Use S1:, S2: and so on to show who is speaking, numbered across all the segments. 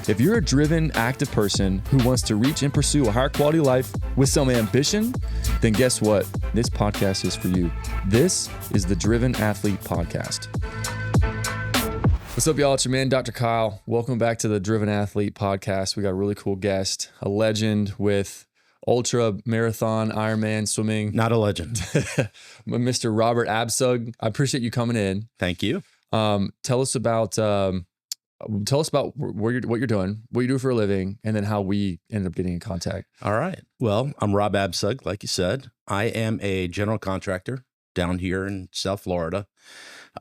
S1: If you're a driven, active person who wants to reach and pursue a higher quality life with some ambition, then guess what? This podcast is for you. This is the Driven Athlete Podcast. What's up, y'all? It's your man, Dr. Kyle. Welcome back to the Driven Athlete Podcast. We got a really cool guest, a legend with ultra marathon, Ironman swimming.
S2: Not a legend.
S1: Mr. Robert Absug. I appreciate you coming in.
S2: Thank you.
S1: Tell us about what you're doing, what you do for a living, and then how we ended up getting in contact.
S2: All right. Well, I'm Rob Absug, like you said. I am a general contractor down here in South Florida.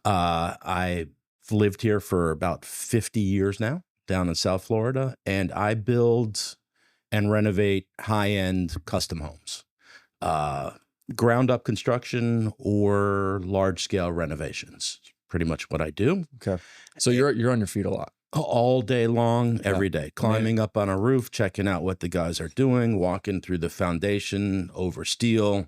S2: I've lived here for about 50 years now, down in South Florida, and I build and renovate high-end custom homes, ground up construction or large-scale renovations. Pretty much what I do.
S1: Okay. So you're on your feet a lot.
S2: All day long, every day, climbing up on a roof, checking out what the guys are doing, walking through the foundation, over steel,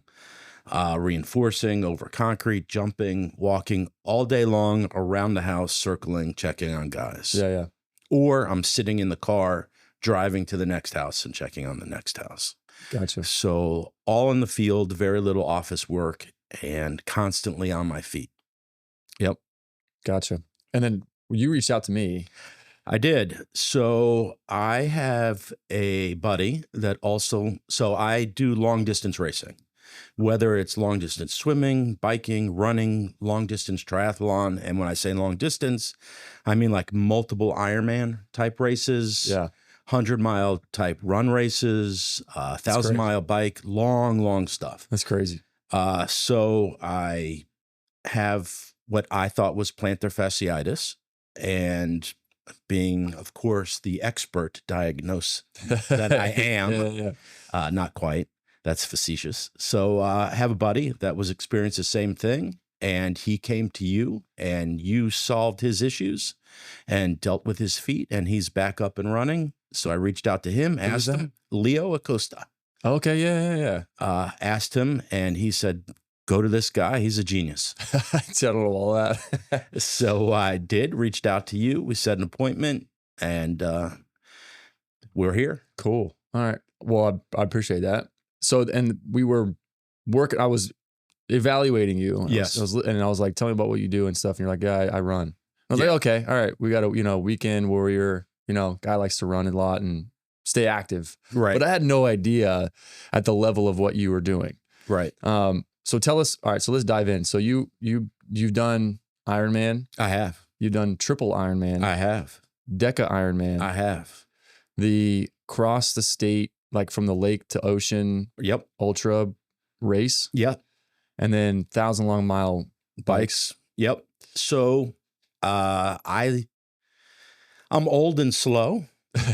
S2: reinforcing, over concrete, jumping, walking all day long around the house, circling, checking on guys.
S1: Yeah.
S2: Or I'm sitting in the car, driving to the next house and checking on the next house.
S1: Gotcha.
S2: So all in the field, very little office work, and constantly on my feet. Yep.
S1: Gotcha. And then you reached out to me.
S2: I did. So I have a buddy that so I do long distance racing, whether it's long distance swimming, biking, running, long distance triathlon. And when I say long distance, I mean like multiple Ironman type races, 100-mile type run races, 1,000-mile bike, long stuff.
S1: That's crazy.
S2: So I have what I thought was plantar fasciitis, and being, of course, the expert diagnose that I am, not quite, that's facetious. So I have a buddy that was experiencing the same thing, and he came to you, and you solved his issues and dealt with his feet, and he's back up and running. So I reached out to him, asked him, Leo Acosta.
S1: Okay, yeah.
S2: Asked him, and he said, go to this guy. He's a genius.
S1: I settled all that.
S2: So I reached out to you. We set an appointment, and we're here.
S1: Cool. All right. Well, I appreciate that. So, and we were working, I was evaluating you.
S2: Yes.
S1: I was like, tell me about what you do and stuff. And you're like, yeah, I run. I was like, okay, all right. We got a, weekend warrior, guy likes to run a lot and stay active.
S2: Right.
S1: But I had no idea at the level of what you were doing.
S2: Right.
S1: So tell us, all right, so let's dive in. So you've done Ironman.
S2: I have.
S1: You've done Triple Ironman.
S2: I have.
S1: DECA Ironman.
S2: I have.
S1: The cross the state, like from the lake to ocean.
S2: Yep.
S1: Ultra race.
S2: Yep.
S1: And then 1,000 long mile bikes.
S2: Yep. So I'm old and slow.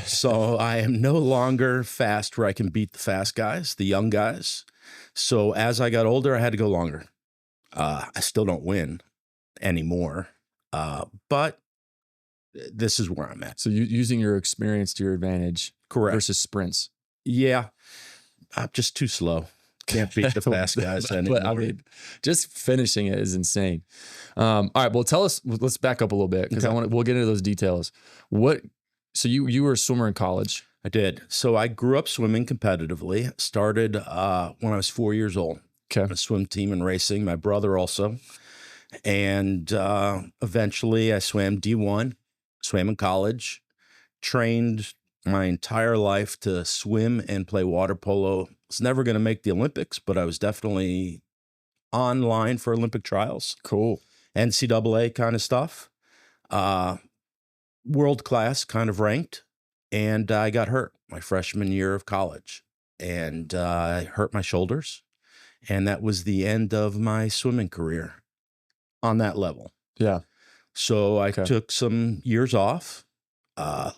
S2: So I am no longer fast where I can beat the fast guys, the young guys. So as I got older, I had to go longer. I still don't win anymore, but this is where I'm at.
S1: So you using your experience to your advantage.
S2: Correct.
S1: Versus sprints.
S2: Yeah. I'm just too slow. Can't beat the fast guys anymore.
S1: But I mean, just finishing it is insane. All right. Well, tell us, let's back up a little bit because we'll get into those details. So you were a swimmer in college.
S2: I did. So I grew up swimming competitively. Started when I was 4 years old.
S1: Okay.
S2: A swim team and racing. My brother also. And eventually I swam D1, swam in college, trained my entire life to swim and play water polo. Was never going to make the Olympics, but I was definitely on line for Olympic trials.
S1: Cool.
S2: NCAA kind of stuff. World class kind of ranked. And I got hurt my freshman year of college, and I hurt my shoulders, and that was the end of my swimming career on that level.
S1: Yeah.
S2: So I took some years off,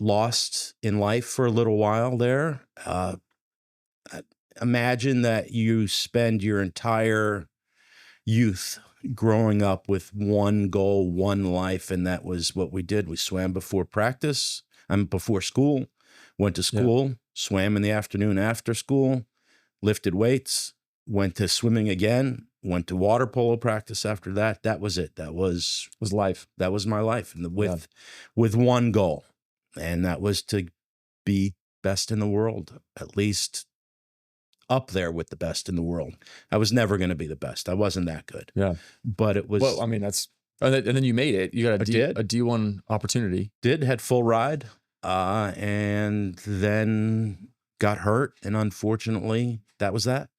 S2: lost in life for a little while there. Imagine that you spend your entire youth growing up with one goal, one life, and that was what we did. We swam before practice. Before school, went to school, swam in the afternoon after school, lifted weights, went to swimming again, went to water polo practice after that. That was it. That was
S1: life.
S2: That was my life. And with one goal. And that was to be best in the world, at least up there with the best in the world. I was never going to be the best. I wasn't that good.
S1: Yeah.
S2: But it was.
S1: Well, I mean, and then you made it. You got a D1 opportunity.
S2: Had full ride, and then got hurt. And unfortunately, that was that.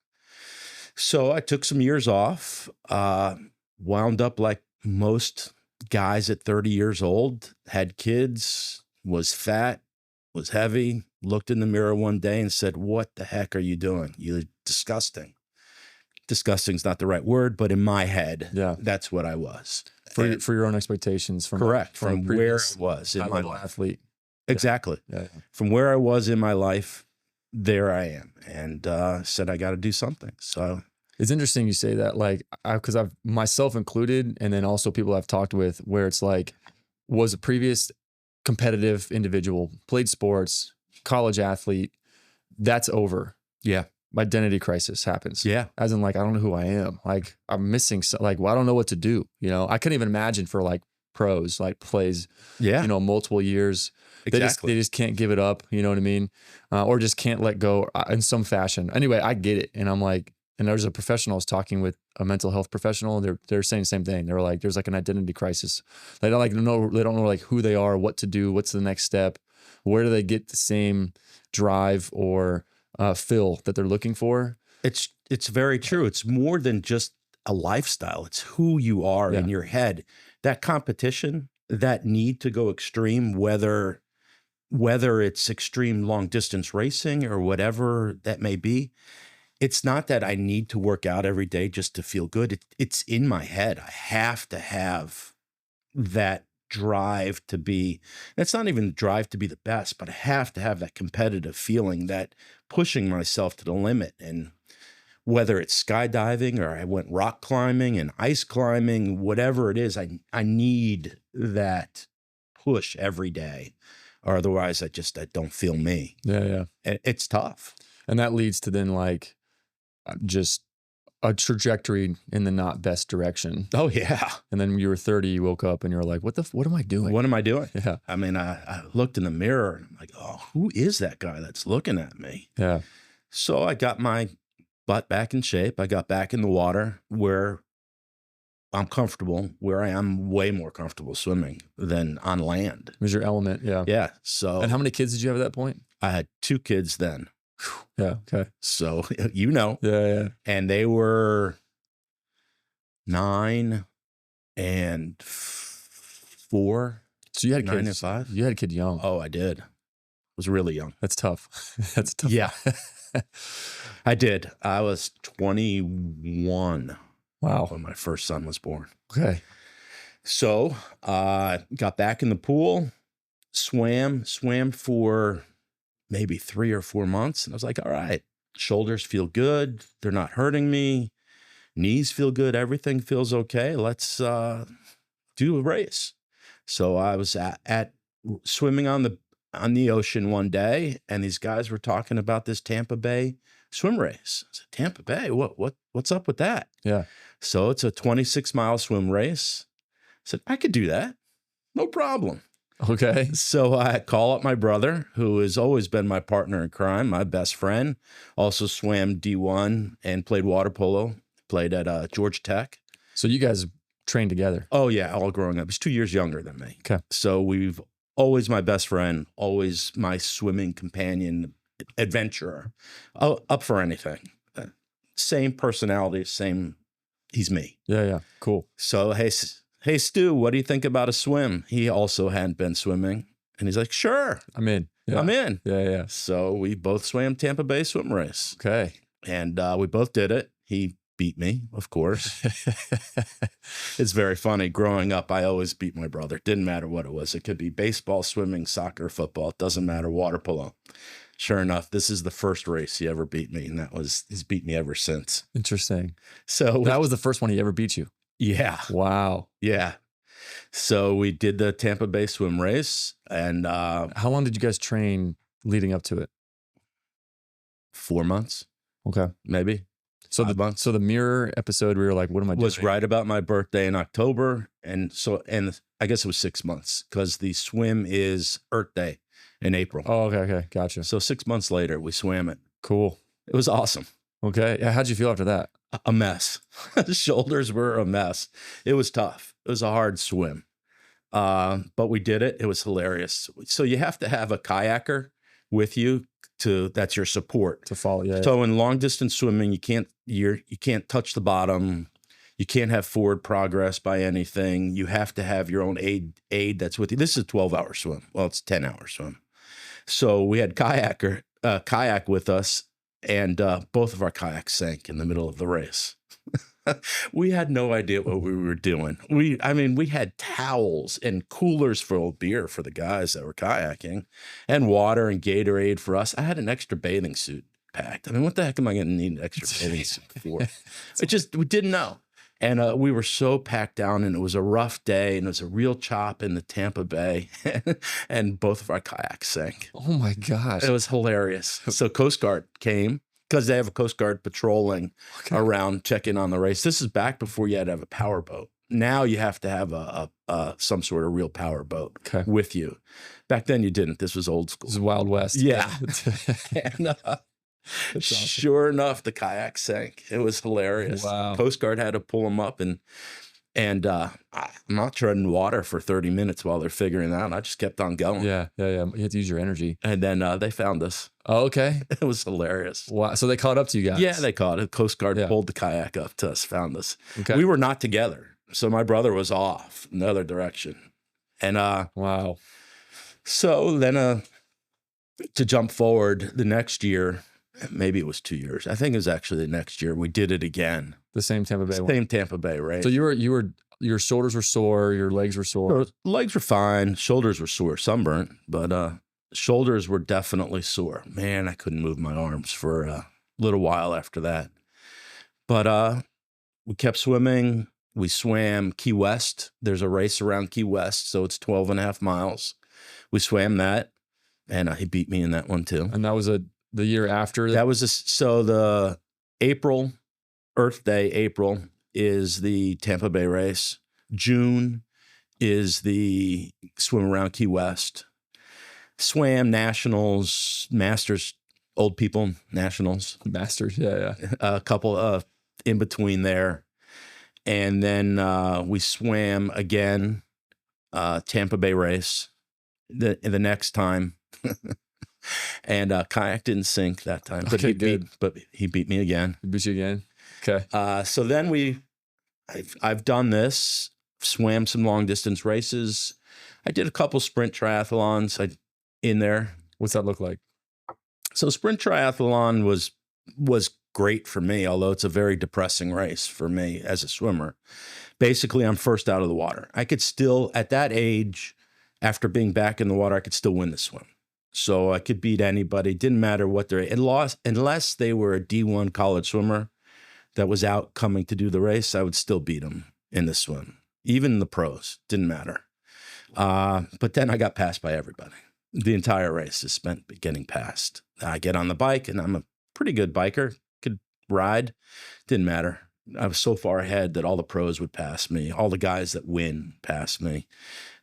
S2: So I took some years off, wound up like most guys at 30 years old, had kids, was fat, was heavy, looked in the mirror one day and said, "What the heck are you doing? You're disgusting." Disgusting's not the right word, but in my head, that's what I was.
S1: For your own expectations. From
S2: where I was in my life.
S1: Athlete.
S2: Exactly.
S1: Yeah.
S2: From where I was in my life, there I am. And said, I got to do something. So
S1: it's interesting you say that, like, because I've myself included, and then also people I've talked with, where it's like, was a previous competitive individual, played sports, college athlete, that's over.
S2: Yeah.
S1: Identity crisis happens.
S2: Yeah.
S1: As in, like, I don't know who I am. Like, I'm missing, like, well, I don't know what to do. You know, I couldn't even imagine for like pros, like plays, multiple years.
S2: Exactly.
S1: They just can't give it up. You know what I mean? Or just can't let go in some fashion. Anyway, I get it. And I'm like, and there's a professional I was talking with, a mental health professional, and they're saying the same thing. They're like, there's like an identity crisis. They don't know like who they are, what to do, what's the next step, where do they get the same drive or feel that they're looking for.
S2: It's very true. It's more than just a lifestyle. It's who you are in your head. That competition, that need to go extreme, whether it's extreme long distance racing or whatever that may be. It's not that I need to work out every day just to feel good. It's in my head. I have to have that drive to be, it's not even the drive to be the best, but I have to have that competitive feeling, that pushing myself to the limit. And whether it's skydiving or I went rock climbing and ice climbing, whatever it is, I need that push every day, or otherwise I don't feel me.
S1: Yeah.
S2: And it's tough.
S1: And that leads to then like just a trajectory in the not best direction.
S2: Oh yeah.
S1: And then when you were 30, you woke up and you're like, what am I doing?
S2: What am I doing?
S1: Yeah.
S2: I mean, I looked in the mirror and I'm like, oh, who is that guy that's looking at me?
S1: Yeah.
S2: So I got my butt back in shape. I got back in the water where I'm comfortable, where I am way more comfortable swimming than on land.
S1: It was your element. Yeah.
S2: Yeah. So.
S1: And how many kids did you have at that point?
S2: I had 2 kids then.
S1: Yeah. Okay.
S2: So,
S1: Yeah.
S2: And they were 9 and 4.
S1: So you had
S2: 9
S1: kids.
S2: and 5.
S1: You had a kid young.
S2: Oh, I did. I was really young.
S1: That's tough. That's tough.
S2: Yeah. I did. I was 21.
S1: Wow.
S2: When my first son was born.
S1: Okay.
S2: So, got back in the pool, swam for maybe 3 or 4 months. And I was like, all right, shoulders feel good. They're not hurting me. Knees feel good. Everything feels okay. Let's do a race. So I was at swimming on the ocean one day, and these guys were talking about this Tampa Bay swim race. I said, Tampa Bay? What's up with that?
S1: Yeah.
S2: So it's a 26-mile swim race. I said, I could do that. No problem.
S1: Okay.
S2: So I call up my brother, who has always been my partner in crime, my best friend, also swam D1 and played water polo, played at Georgia Tech.
S1: So you guys trained together?
S2: Oh, yeah, all growing up. He's 2 years younger than me.
S1: Okay.
S2: So we've always my best friend, always my swimming companion, adventurer, up for anything. Same personality, he's me.
S1: Yeah. Cool.
S2: So, hey, Stu, what do you think about a swim? He also hadn't been swimming. And he's like, sure.
S1: I'm in. Yeah.
S2: I'm in.
S1: Yeah.
S2: So we both swam Tampa Bay swim race.
S1: Okay.
S2: And we both did it. He beat me, of course. It's very funny. Growing up, I always beat my brother. Didn't matter what it was. It could be baseball, swimming, soccer, football. It doesn't matter. Water polo. Sure enough, this is the first race he ever beat me. And he's beat me ever since.
S1: Interesting.
S2: So
S1: that was the first one he ever beat you.
S2: Yeah.
S1: Wow.
S2: Yeah. So we did the Tampa Bay swim race. And
S1: how long did you guys train leading up to it?
S2: 4 months.
S1: Okay.
S2: Maybe.
S1: So the mirror episode, we were like, what am I doing?
S2: Was right about my birthday in October. And I guess it was 6 months because the swim is Earth Day. in April.
S1: Oh, okay. Gotcha.
S2: So 6 months later, we swam it.
S1: Cool.
S2: It was awesome.
S1: Okay. Yeah, how'd you feel after that?
S2: A mess. The shoulders were a mess. It was tough. It was a hard swim. But we did it. It was hilarious. So you have to have a kayaker with you that's your support.
S1: To follow, yeah.
S2: So in long distance swimming, you can't touch the bottom. You can't have forward progress by anything. You have to have your own aid that's with you. This is a 12-hour swim. Well, it's a 10-hour swim. So we had kayak with us, and both of our kayaks sank in the middle of the race. We had no idea what we were doing. We had towels and coolers full of beer for the guys that were kayaking, and water and Gatorade for us. I had an extra bathing suit packed. I mean, what the heck am I going to need an extra bathing suit for? We didn't know. And we were so packed down, and it was a rough day, and it was a real chop in the Tampa Bay, and both of our kayaks sank.
S1: Oh my gosh.
S2: It was hilarious. So Coast Guard came, because they have a Coast Guard patrolling around, checking on the race. This is back before you had to have a power boat. Now you have to have some sort of real power boat with you. Back then you didn't. This was old school.
S1: This is Wild West.
S2: Yeah. And sure enough, the kayak sank. It was hilarious.
S1: Wow.
S2: Coast Guard had to pull them up, and I'm not treading water for 30 minutes while they're figuring it out. I just kept on going.
S1: Yeah. You had to use your energy.
S2: And then they found us.
S1: Oh, okay.
S2: It was hilarious.
S1: Wow. So they caught up to you guys?
S2: Yeah, they caught it. Coast Guard pulled the kayak up to us, found us.
S1: Okay.
S2: We were not together. So my brother was off in the other direction. And
S1: wow.
S2: So then to jump forward the next year, maybe it was 2 years. I think it was actually the next year, we did it again.
S1: The same Tampa Bay one.
S2: Same Tampa Bay, right?
S1: So your shoulders were sore, your legs were sore.
S2: Legs were fine, shoulders were sore, sunburnt, but shoulders were definitely sore. Man, I couldn't move my arms for a little while after that. But we kept swimming. We swam Key West. There's a race around Key West, so it's 12 and a half miles. We swam that, and he beat me in that one too.
S1: And that was the year after?
S2: That was so the April, Earth Day, April is the Tampa Bay race. June is the swim around Key West. Swam nationals, masters, old people nationals.
S1: Masters, yeah.
S2: A couple in between there. And then we swam again, Tampa Bay race the next time. And kayak didn't sink that time, but he beat me again.
S1: He beat you again? Okay.
S2: So then I've done this, swam some long distance races. I did a couple sprint triathlons in there.
S1: What's that look like?
S2: So sprint triathlon was great for me, although it's a very depressing race for me as a swimmer. Basically, I'm first out of the water. I could still, at that age, after being back in the water, I could still win the swim. So I could beat anybody. Didn't matter what unless they were a D1 college swimmer that was out coming to do the race, I would still beat them in the swim. Even the pros, didn't matter. But then I got passed by everybody. The entire race is spent getting passed. I get on the bike, and I'm a pretty good biker, could ride. Didn't matter. I was so far ahead that all the pros would pass me. All the guys that win pass me.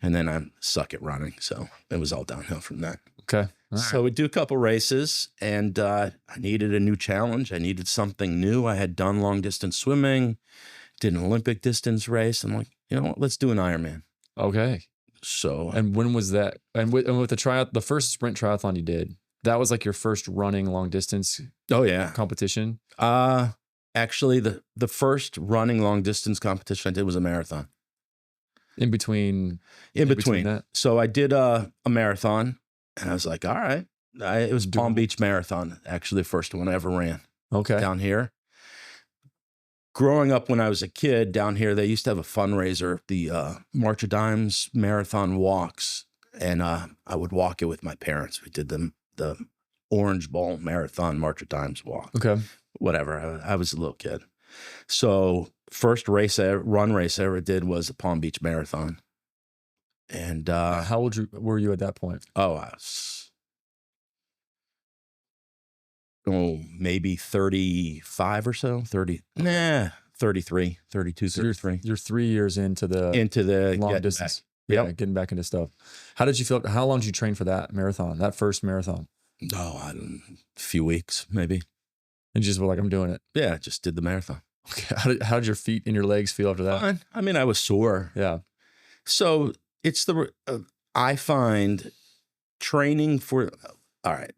S2: And then I suck at running. So it was all downhill from that.
S1: Okay.
S2: So we do a couple races, and I needed a new challenge. I needed something new. I had done long distance swimming, did an Olympic distance race. I'm like, you know what? Let's do an Ironman.
S1: Okay.
S2: So.
S1: And when was that? And with the first sprint triathlon you did, that was like your first running long distance competition?
S2: Actually, the first running long distance competition I did was a marathon.
S1: In between that?
S2: So I did a marathon, and I was like, all right. It was Palm Beach Marathon, actually the first one I ever ran.
S1: Okay.
S2: Down here. Growing up when I was a kid down here, they used to have a fundraiser, the March of Dimes marathon walks, and I would walk it with my parents. We did the Orange Bowl Marathon March of Dimes walk.
S1: Okay.
S2: Whatever. I was a little kid. So first run race I ever did was a Palm Beach Marathon. And
S1: how old were you at that point?
S2: I was maybe 35 or so. 33, 32,
S1: So
S2: 33.
S1: You're 3 years into the long distance. Yeah,
S2: Yep.
S1: getting back into stuff. How did you feel? How long did you train for that marathon? That first marathon?
S2: Oh, I don't know, a few weeks, maybe.
S1: And you just were like, I'm doing it.
S2: Yeah, just did the marathon.
S1: Okay. How did your feet and your legs feel after that?
S2: Fine. I mean, I was sore.
S1: Yeah.
S2: So it's I find training for, all right,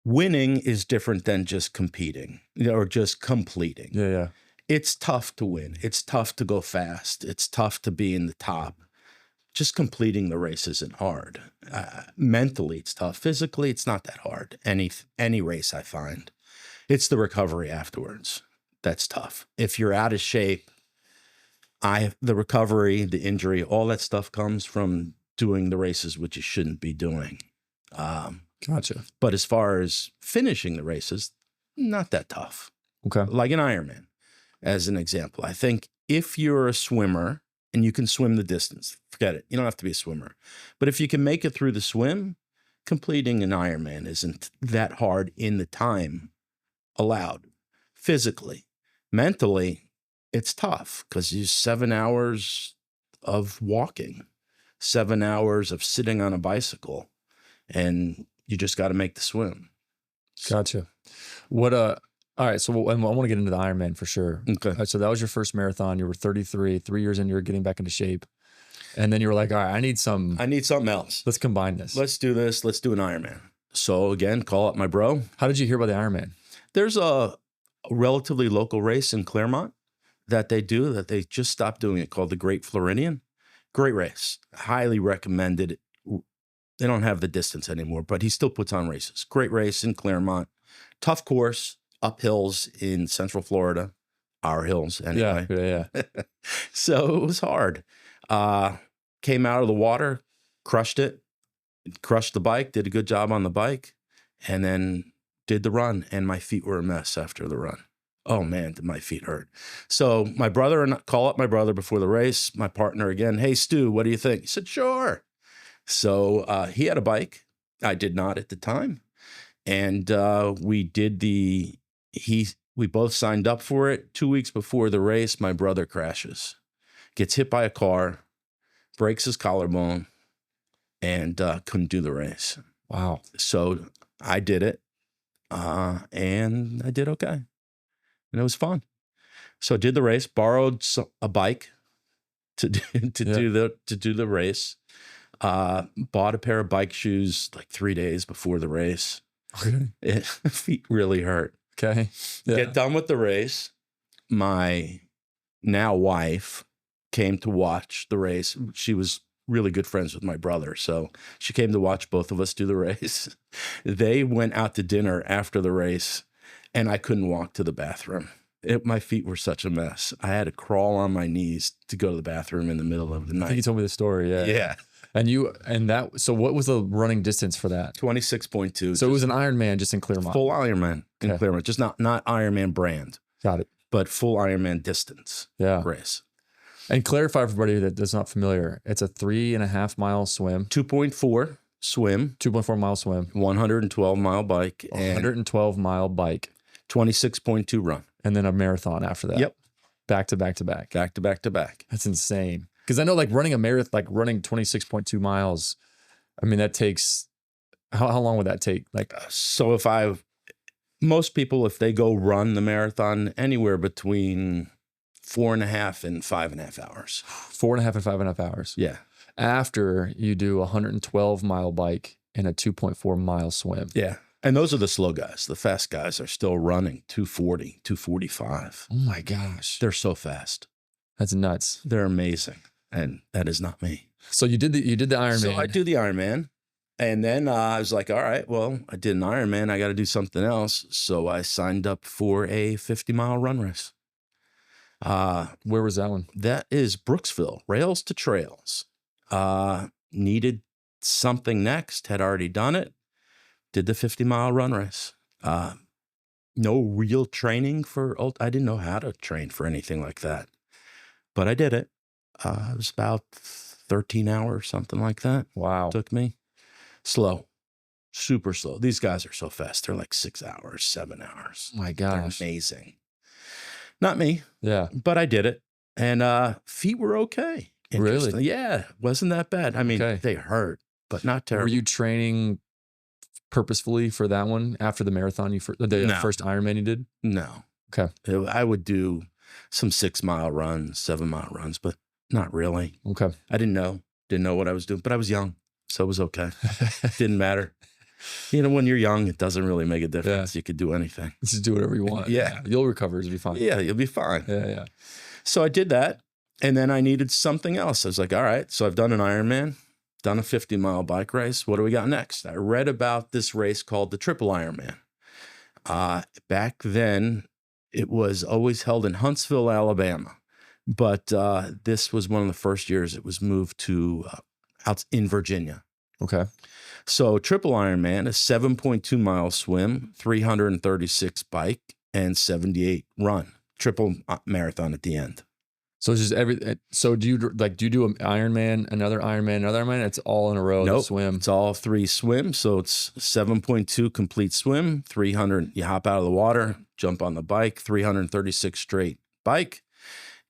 S2: winning is different than just competing, or just completing.
S1: Yeah. Yeah.
S2: It's tough to win. It's tough to go fast. It's tough to be in the top. Just completing the race isn't hard. Mentally, it's tough. Physically, it's not that hard. Any race I find, it's the recovery afterwards that's tough. If you're out of shape, the recovery, the injury, all that stuff comes from doing the races which you shouldn't be doing.
S1: Gotcha.
S2: But as far as finishing the races, not that tough.
S1: Okay.
S2: Like an Ironman, as an example. I think if you're a swimmer and you can swim the distance, forget it. You don't have to be a swimmer. But if you can make it through the swim, completing an Ironman isn't that hard in the time allowed. Physically. Mentally, it's tough because you 7 hours of walking, 7 hours of sitting on a bicycle, and you just got to make the swim.
S1: Gotcha. All right. So I want to get into the Ironman for sure.
S2: Okay.
S1: All right, so that was your first marathon. You were 33, 3 years in, you were getting back into shape. And then you were like, all right, I need something else. Let's combine this.
S2: Let's do this. Let's do an Ironman. So again, call up my bro.
S1: How did you hear about the Ironman?
S2: There's a relatively local race in Claremont that they just stopped doing it, called the Great Floridian. Great race. Highly recommended. They don't have the distance anymore, but he still puts on races. Great race in Claremont. Tough course, up hills in Central Florida. Our hills, anyway.
S1: Yeah.
S2: So it was hard. Came out of the water, crushed it, crushed the bike, did a good job on the bike, and then did the run. And my feet were a mess after the run. Oh man, did my feet hurt. So call up my brother before the race, my partner again. Hey, Stu, what do you think? He said, sure. So he had a bike. I did not at the time. And we both signed up for it. 2 weeks before the race, my brother crashes, gets hit by a car, breaks his collarbone, and couldn't do the race.
S1: Wow.
S2: So I did it, and I did okay. And it was fun. So I did the race, borrowed a bike to do the race. Bought a pair of bike shoes like 3 days before the race.
S1: Okay.
S2: Feet really hurt.
S1: Okay. Yeah.
S2: Get done with the race. My now wife came to watch the race. She was really good friends with my brother, so she came to watch both of us do the race. They went out to dinner after the race, and I couldn't walk to the bathroom. My feet were such a mess. I had to crawl on my knees to go to the bathroom in the middle of the night.
S1: I think you told me the story. Yeah.
S2: Yeah.
S1: So what was the running distance for that?
S2: 26.2.
S1: So it was an Ironman just in Claremont.
S2: Full Ironman in Claremont. Just not Ironman brand.
S1: Got it.
S2: But full Ironman distance race.
S1: And clarify for everybody that's not familiar, it's a 3.5 mile swim.
S2: 2.4 swim.
S1: 2.4 mile swim.
S2: 112 mile bike.
S1: 112 mile bike.
S2: 26.2 run.
S1: And then a marathon after that.
S2: Yep.
S1: Back to back to back.
S2: Back to back to back.
S1: That's insane. Because I know like running a marathon, like running 26.2 miles, I mean, that takes, how long would that take? Like,
S2: so most people, if they go run the marathon, anywhere between 4.5 and 5.5 hours.
S1: 4.5 and 5.5 hours.
S2: Yeah.
S1: After you do a 112 mile bike and a 2.4 mile swim.
S2: Yeah. And those are the slow guys. The fast guys are still running 240, 245.
S1: Oh my gosh.
S2: They're so fast.
S1: That's nuts.
S2: They're amazing. And that is not me.
S1: So you did the Ironman.
S2: So I do the Ironman. And then I was like, all right, well, I did an Ironman. I got to do something else. So I signed up for a 50-mile run race.
S1: Where was that one?
S2: That is Brooksville, Rails to Trails. Needed something next, had already done it. Did the 50-mile run race. No real training I didn't know how to train for anything like that. But I did it. It was about 13 hours, something like that.
S1: Wow.
S2: Took me. Slow. Super slow. These guys are so fast. They're like 6 hours, 7 hours.
S1: Oh my gosh.
S2: They're amazing. Not me.
S1: Yeah.
S2: But I did it. And feet were okay.
S1: Really?
S2: Interesting. Yeah, wasn't that bad. I mean,
S1: Okay.
S2: they hurt, but not
S1: Were
S2: terrible.
S1: you training purposefully for that one after the marathon the
S2: No.
S1: first Ironman you did?
S2: No.
S1: Okay.
S2: I would do some 6-mile runs, 7-mile runs, but not really.
S1: Okay.
S2: I didn't know what I was doing, but I was young, so it was okay. Didn't matter. When you're young, it doesn't really make a difference.
S1: Yeah.
S2: You could do anything.
S1: Just do whatever you want.
S2: Yeah.
S1: You'll recover. It'll be fine.
S2: Yeah, you'll be fine.
S1: Yeah.
S2: So I did that, and then I needed something else. I was like, all right, so I've done an Ironman, done a 50-mile bike race. What do we got next? I read about this race called the Triple Ironman. Back then, it was always held in Huntsville, Alabama. But this was one of the first years it was moved to out in Virginia.
S1: Okay.
S2: So Triple Ironman is 7.2 mile swim, 336 bike, and 78 run. Triple marathon at the end.
S1: So it's just so do you do an Ironman, another Ironman, another Ironman? It's all in a row.
S2: Nope.
S1: Swim.
S2: It's all 3 swim. So it's 7.2 complete swim, 300, you hop out of the water, jump on the bike, 336 straight bike,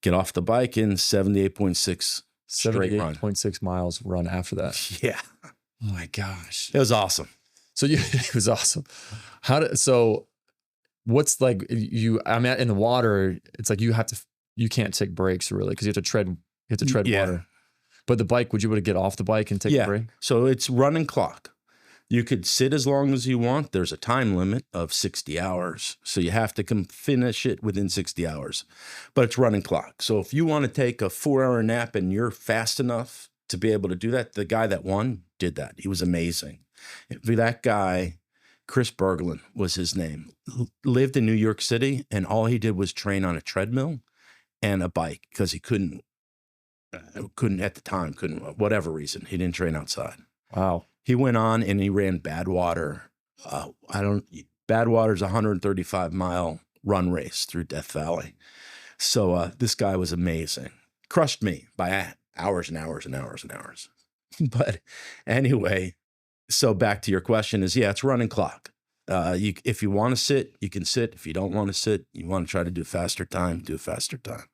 S2: get off the bike in 78.6 straight run.
S1: 78.6 miles run after that.
S2: Yeah.
S1: Oh my gosh.
S2: It was awesome.
S1: So it was awesome. What's like I'm in the water, it's like you can't take breaks really because you have to tread water. But the bike, would you be able to get off the bike and take a break?
S2: So it's running clock. You could sit as long as you want. There's a time limit of 60 hours. So you have to finish it within 60 hours. But it's running clock. So if you want to take a 4-hour nap and you're fast enough to be able to do that, the guy that won did that. He was amazing. That guy, Chris Berglund was his name, lived in New York City, and all he did was train on a treadmill and a bike because he couldn't at the time, whatever reason, he didn't train outside.
S1: Wow.
S2: He went on and he ran Badwater. Badwater's a 135-mile run race through Death Valley. So this guy was amazing. Crushed me by hours and hours and hours and hours. But anyway, so back to your question is, it's running clock. If you want to sit, you can sit. If you don't want to sit, you want to try to do faster time, do faster time.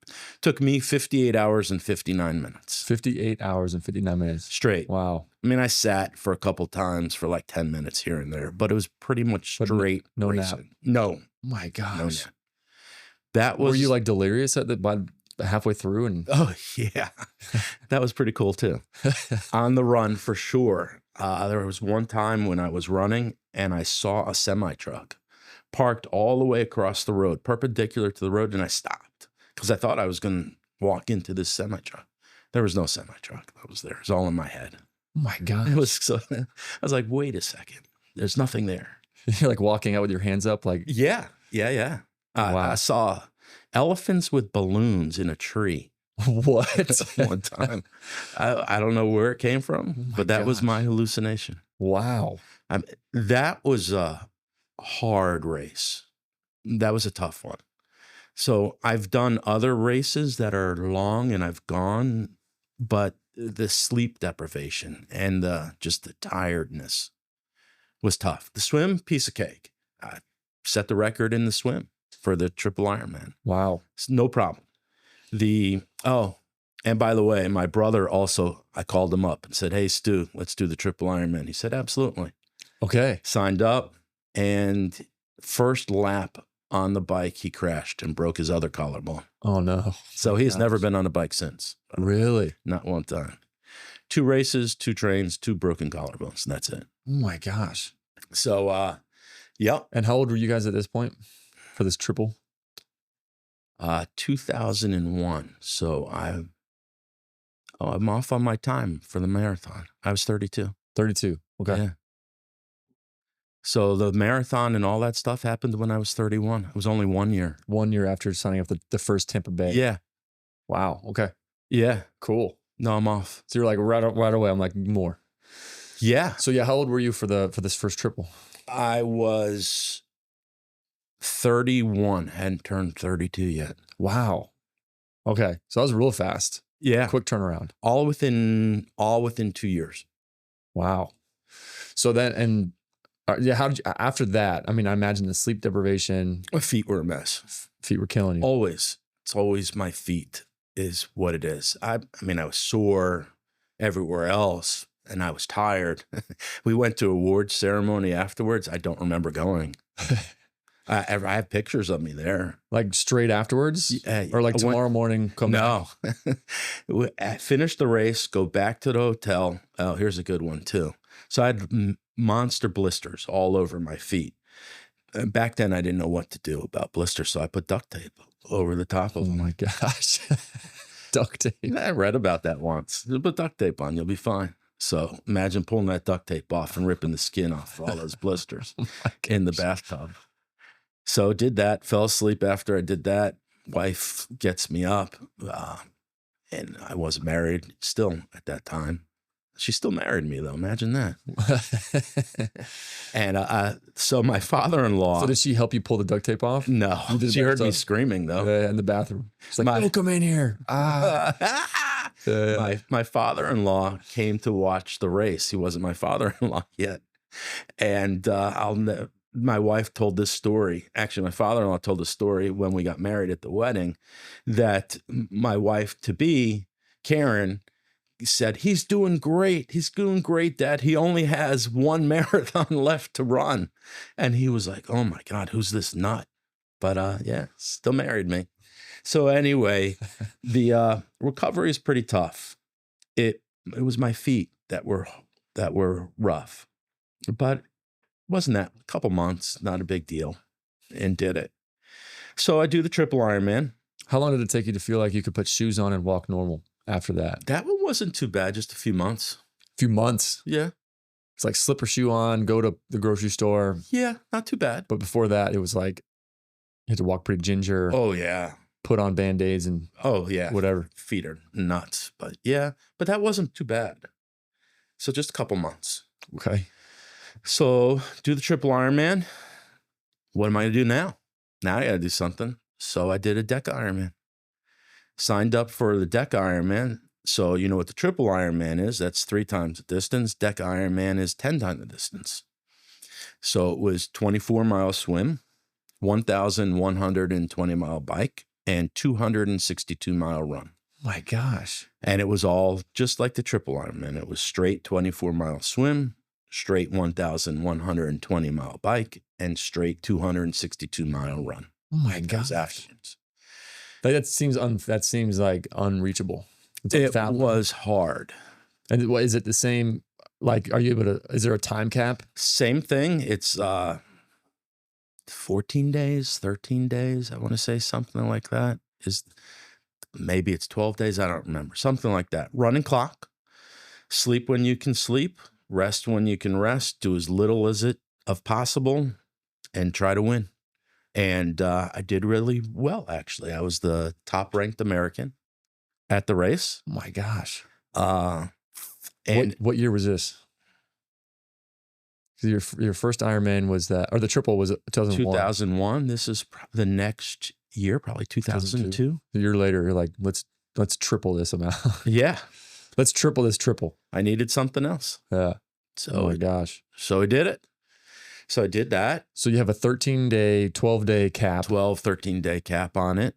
S2: Took me 58 hours and 59 minutes.
S1: 58 hours and 59 minutes.
S2: Straight.
S1: Wow.
S2: I mean, I sat for a couple times for like 10 minutes here and there, but it was pretty much straight.
S1: No
S2: racing.
S1: nap.
S2: No.
S1: Oh my gosh.
S2: No nap. That was.
S1: Were you like delirious by halfway through? And
S2: oh yeah, that was pretty cool too. On the run for sure. There was one time when I was running and I saw a semi-truck parked all the way across the road, perpendicular to the road, and I stopped because I thought I was going to walk into this semi-truck. There was no semi-truck that was there. It was all in my head.
S1: oh my God.
S2: I was like, wait a second. There's nothing there.
S1: You're like walking out with your hands up like.
S2: Yeah.
S1: Wow.
S2: I saw elephants with balloons in a tree.
S1: What?
S2: One time. I don't know where it came from, but that was my hallucination.
S1: Wow.
S2: That was a hard race. That was a tough one. So I've done other races that are long and I've gone, but the sleep deprivation and just the tiredness was tough. The swim, piece of cake. I set the record in the swim for the Triple Ironman.
S1: Wow.
S2: It's no problem. And by the way, my brother also, I called him up and said, hey, Stu, let's do the Triple Ironman. He said, absolutely.
S1: Okay.
S2: Signed up, and first lap on the bike, he crashed and broke his other collarbone.
S1: Oh, no.
S2: So he's never been on a bike since.
S1: Really?
S2: Not one time. 2 races, 2 trains, 2 broken collarbones, and that's it.
S1: Oh, my gosh.
S2: So, yep.
S1: And how old were you guys at this point for this triple?
S2: 2001. So I'm off on my time for the marathon. I was 32.
S1: 32. Okay.
S2: Yeah. So the marathon and all that stuff happened when I was 31. It was only 1 year.
S1: 1 year after signing up the first Tampa Bay.
S2: Yeah.
S1: Wow. Okay.
S2: Yeah.
S1: Cool.
S2: No, I'm off.
S1: So you're like right away. I'm like more.
S2: Yeah.
S1: So yeah, how old were you for this first triple?
S2: I was 31. Hadn't turned 32 yet.
S1: Wow. Okay. So that was real fast.
S2: Yeah.
S1: Quick turnaround.
S2: All within 2 years.
S1: Wow. So then, how did you, after that, I mean, I imagine the sleep deprivation.
S2: My feet were a mess.
S1: Feet were killing you.
S2: Always. It's always my feet. is what it is. I mean, I was sore everywhere else and I was tired. We went to awards ceremony afterwards. I don't remember going. I have pictures of me there.
S1: Like straight afterwards? Or like tomorrow morning?
S2: No. I finished the race, go back to the hotel. Oh, here's a good one too. So I had monster blisters all over my feet. And back then, I didn't know what to do about blisters, so I put duct tape over the top of them.
S1: Oh my gosh. Duct tape.
S2: I read about that once. You put duct tape on, you'll be fine. So imagine pulling that duct tape off and ripping the skin off of all those blisters in the bathtub. So did that, fell asleep after I did that. Wife gets me up, and I wasn't married still at that time. She still married me though. Imagine that. And so my father-in-law.
S1: So did she help you pull the duct tape off?
S2: No, she heard me screaming though.
S1: In the bathroom. She's like, "Oh, come in here."
S2: My father-in-law came to watch the race. He wasn't my father-in-law yet. And my wife told this story. Actually, my father-in-law told a story when we got married at the wedding that my wife-to-be, Karen, said, "He's doing great. He's doing great, Dad. He only has one marathon left to run." And he was like, "Oh my God, who's this nut?" But yeah, still married me. So anyway, the recovery is pretty tough. It was my feet that were rough, but it wasn't that. A couple months, not a big deal, and did it. So I do the Triple Ironman.
S1: How long did it take you to feel like you could put shoes on and walk normal after that?
S2: That one wasn't too bad, just a few months.
S1: A few months?
S2: Yeah.
S1: It's like slip a shoe on, go to the grocery store.
S2: Yeah, not too bad.
S1: But before that, it was like you had to walk pretty ginger.
S2: Oh, yeah.
S1: Put on Band-Aids and whatever.
S2: Feet are nuts. But yeah, but that wasn't too bad. So just a couple months.
S1: Okay.
S2: So do the Triple Ironman. What am I going to do now? Now I got to do something. So I did a DECA Ironman. Signed up for the DECA Ironman. So you know what the Triple Ironman is. That's 3 times the distance. DECA Ironman is 10 times the distance. So it was 24-mile swim, 1,120-mile bike, and 262-mile run.
S1: My gosh.
S2: And it was all just like the Triple Ironman. It was straight 24-mile swim, straight 1,120-mile bike, and straight 262-mile run.
S1: Oh my gosh.
S2: Afterwards.
S1: That seems like unreachable.
S2: It was hard.
S1: And is it the same? Like, are you able to, is there a time cap?
S2: Same thing. It's 14 days, 13 days. I want to say something like that. Maybe it's 12 days. I don't remember. Something like that. Running clock. Sleep when you can sleep. Rest when you can rest. Do as little as possible and try to win. And I did really well, actually. I was the top-ranked American at the race.
S1: Oh my gosh.
S2: And
S1: what year was this? Your first Ironman was that, or the triple was 2001?
S2: 2001. This is the next year, probably 2002.
S1: A year later, you're like, let's triple this amount.
S2: Yeah.
S1: Let's triple this triple.
S2: I needed something else.
S1: Yeah.
S2: So,
S1: oh my gosh.
S2: So I did it. So I did that.
S1: So you have a 13-day, 12-day cap.
S2: 13-day cap on it.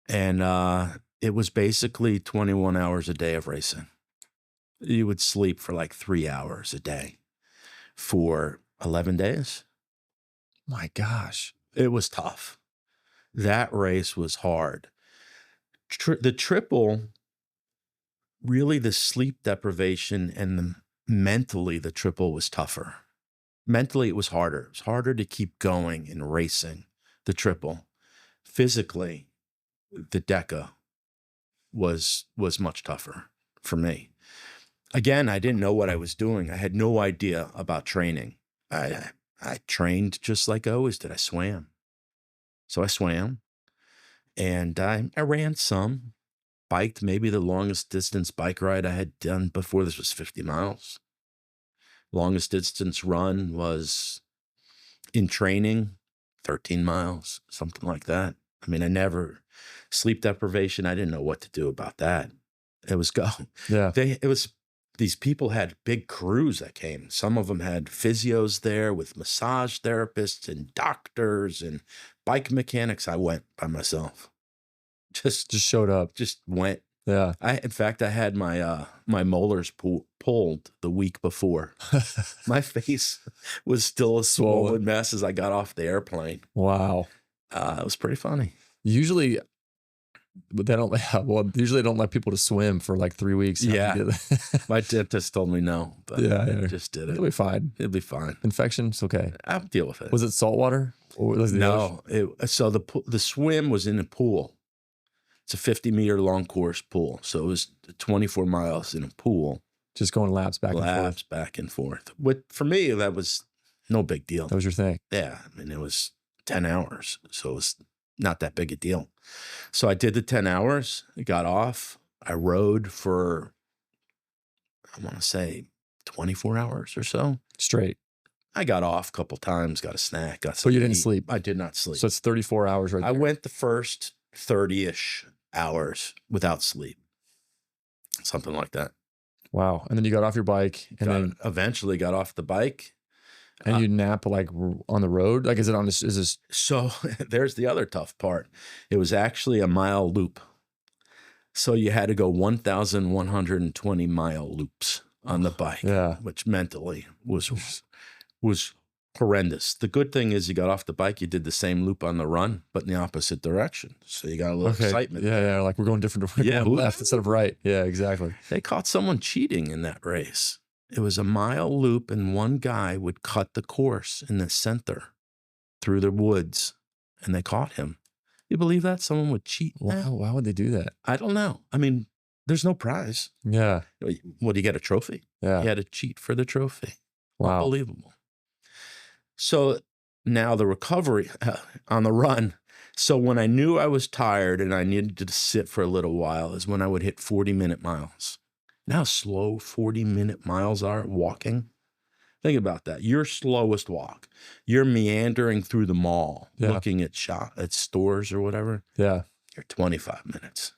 S2: And it was basically 21 hours a day of racing. You would sleep for like 3 hours a day for 11 days.
S1: My gosh.
S2: It was tough. That race was hard. The triple, really the sleep deprivation and mentally the triple was tougher. Mentally, it was harder. It was harder to keep going in racing the triple. Physically, the DECA was much tougher for me. Again, I didn't know what I was doing. I had no idea about training. I trained just like I always did. I swam. So I swam, and I ran some. Biked, maybe the longest distance bike ride I had done before this was 50 miles. Longest distance run was in training, 13 miles, something like that. I mean, sleep deprivation, I didn't know what to do about that. It was go.
S1: Yeah.
S2: These people had big crews that came. Some of them had physios there with massage therapists and doctors and bike mechanics. I went by myself. just
S1: showed up.
S2: just went.
S1: Yeah.
S2: In fact, I had my my molars pulled the week before. My face was still a swollen mess as I got off the airplane.
S1: Wow.
S2: It was pretty funny.
S1: Usually, but they don't. Usually they don't let people to swim for like 3 weeks.
S2: Yeah. My dentist told me no, but I just did it.
S1: It'll be fine.
S2: It'll be fine.
S1: Infection's okay.
S2: I'll deal with it.
S1: Was it salt water? Or was it
S2: no. So the swim was in a pool. It's a 50-meter long course pool. So it was 24 miles in a pool.
S1: Just going laps back
S2: and forth. But for me, that was no big deal.
S1: That was your thing.
S2: Yeah. I mean, it was 10 hours. So it was not that big a deal. So I did the 10 hours. I got off. I rode for, I want to say, 24 hours or so.
S1: Straight.
S2: I got off a couple times, got a snack, got
S1: But
S2: something.
S1: you didn't sleep?
S2: I did not sleep.
S1: So it's 34 hours right there.
S2: I went the first 30-ish hours without sleep. Something like that.
S1: Wow. And then you got off your bike and then
S2: eventually got off the bike.
S1: And you nap like on the road? Like, is it on this? Is this?
S2: So there's the other tough part. It was actually a mile loop. So you had to go 1,120 mile loops on the bike, which mentally was horrendous. The good thing is you got off the bike, you did the same loop on the run, but in the opposite direction. So you got a little excitement.
S1: Yeah. Like we're going different directions. Yeah. Left instead of right. Yeah, exactly.
S2: They caught someone cheating in that race. It was a mile loop and one guy would cut the course in the center through the woods and they caught him. You believe that? Someone would cheat?
S1: Why would they do that?
S2: I don't know. I mean, there's no prize.
S1: Yeah.
S2: What, do you get a trophy?
S1: Yeah.
S2: You had to cheat for the trophy.
S1: Wow.
S2: Unbelievable. So now the recovery on the run. So when I knew I was tired and I needed to sit for a little while is when I would hit 40-minute miles. You know how slow 40-minute miles are walking? Think about that. Your slowest walk. You're meandering through the mall, looking at stores or whatever.
S1: Yeah.
S2: You're 25 minutes.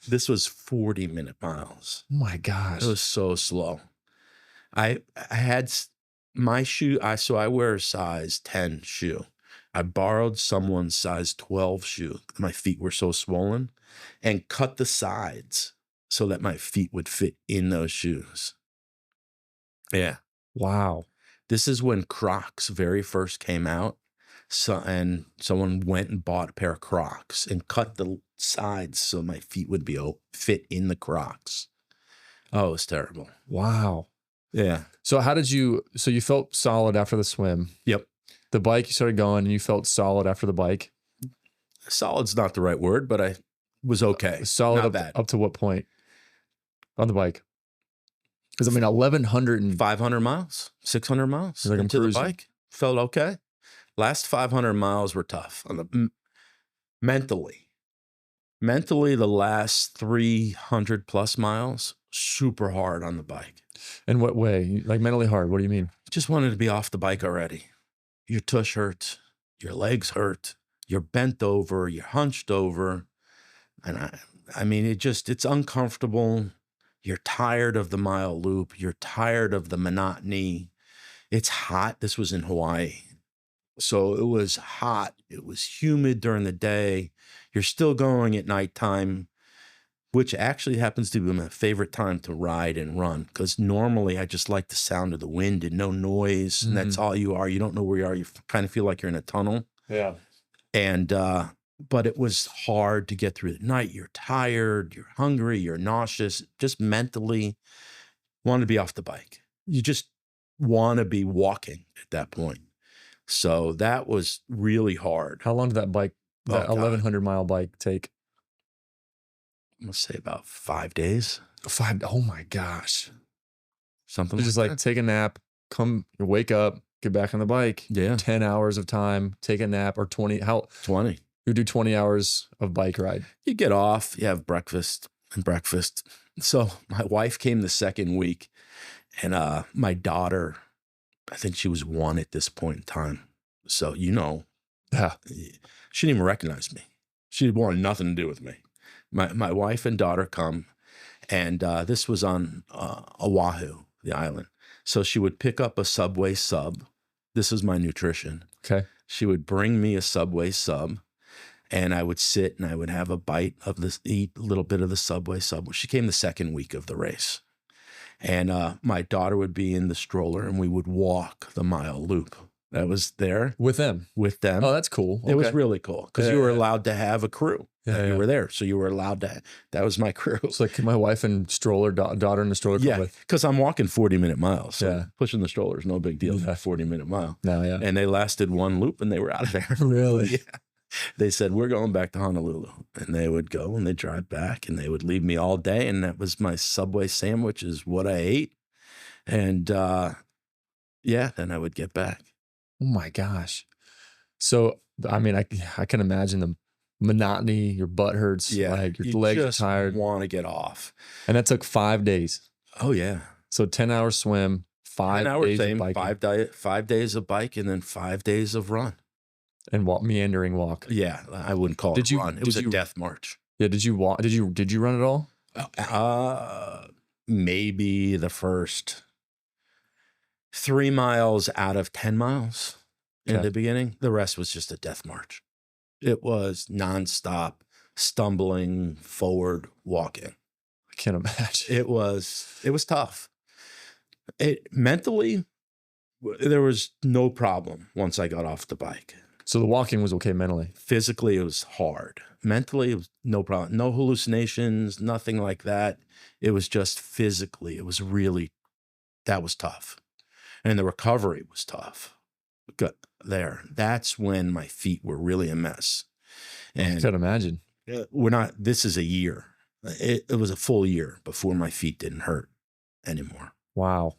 S2: This was 40-minute miles.
S1: Oh my gosh.
S2: It was so slow. I had my shoe. So I wear a size 10 shoe. I borrowed someone's size 12 shoe. My feet were so swollen and cut the sides so that my feet would fit in those shoes. Yeah.
S1: Wow.
S2: This is when Crocs very first came out. And someone went and bought a pair of Crocs and cut the sides so my feet would be fit in the Crocs. Oh, it was terrible.
S1: Wow.
S2: Yeah.
S1: So so you felt solid after the swim.
S2: Yep.
S1: The bike, you started going and you felt solid after the bike.
S2: Solid's not the right word, but I was okay.
S1: Solid
S2: not bad.
S1: Up to what point on the bike? Because I mean, 1,100 and
S2: 500 miles, 600 miles
S1: like
S2: into the bike. Felt okay. Last 500 miles were tough on the mentally. Mentally, the last 300 plus miles, super hard on the bike.
S1: In what way? Like mentally hard? What do you mean?
S2: Just wanted to be off the bike already. Your tush hurts, your legs hurt, you're bent over, you're hunched over. And I mean, it's uncomfortable. You're tired of the mile loop. You're tired of the monotony. It's hot. This was in Hawaii. So it was hot. It was humid during the day. You're still going at nighttime, which actually happens to be my favorite time to ride and run. Because normally I just like the sound of the wind and no noise. And that's all you are. You don't know where you are. You kind of feel like you're in a tunnel.
S1: Yeah.
S2: And, but it was hard to get through the night. You're tired, you're hungry, you're nauseous, just mentally want to be off the bike. You just want to be walking at that point. So that was really hard.
S1: How long did that 1,100 mile bike take?
S2: I'm going to say about 5 days.
S1: 5. Oh my gosh.
S2: Something
S1: just like take a nap, wake up, get back on the bike.
S2: Yeah.
S1: 10 hours of time, take a nap, or 20.
S2: 20.
S1: You do 20 hours of bike ride.
S2: You get off, you have breakfast. So my wife came the second week and my daughter, I think she was 1 at this point in time. So,
S1: yeah,
S2: she didn't even recognize me. She wanted nothing to do with me. My wife and daughter come, and this was on Oahu, the island. So she would pick up a Subway sub. This is my nutrition.
S1: Okay.
S2: She would bring me a Subway sub, And I would sit and I would have a bite of this, eat a little bit of the Subway. She came the second week of the race. And my daughter would be in the stroller and we would walk the mile loop. That was there.
S1: With them?
S2: With them.
S1: Oh, that's cool.
S2: It was really cool because you were allowed to have a crew. You were there. So you were allowed to, that was my crew.
S1: It's like my wife and stroller, daughter in the stroller.
S2: Yeah, because I'm walking 40-minute miles. So pushing the stroller is no big deal.
S1: Yeah.
S2: 40-minute mile.
S1: No, yeah.
S2: And they lasted one loop and they were out of there.
S1: Really?
S2: Yeah. They said, we're going back to Honolulu. And they would go and they'd drive back and they would leave me all day. And that was my Subway sandwich is what I ate. And then I would get back.
S1: Oh my gosh. So, I mean, I can imagine the monotony, your butt hurts, like your legs are tired.
S2: You want to get off.
S1: And that took 5 days.
S2: Oh, yeah.
S1: So 10-hour swim, 5 days of biking.
S2: 5 days of bike and then 5 days of run.
S1: And meandering walk.
S2: Yeah, I wouldn't call it a run. It was a death march.
S1: Yeah, did you walk? Did you run at all?
S2: Maybe the first 3 miles out of 10 miles in the beginning. The rest was just a death march. It was nonstop stumbling forward, walking.
S1: I can't imagine.
S2: It was tough. Mentally, there was no problem once I got off the bike.
S1: So the walking was okay mentally.
S2: Physically, it was hard. Mentally, it was no problem. No hallucinations, nothing like that. It was just physically. It was really, that was tough. And the recovery was tough. That's when my feet were really a mess. And
S1: I could imagine.
S2: This is a year. It was a full year before my feet didn't hurt anymore.
S1: Wow.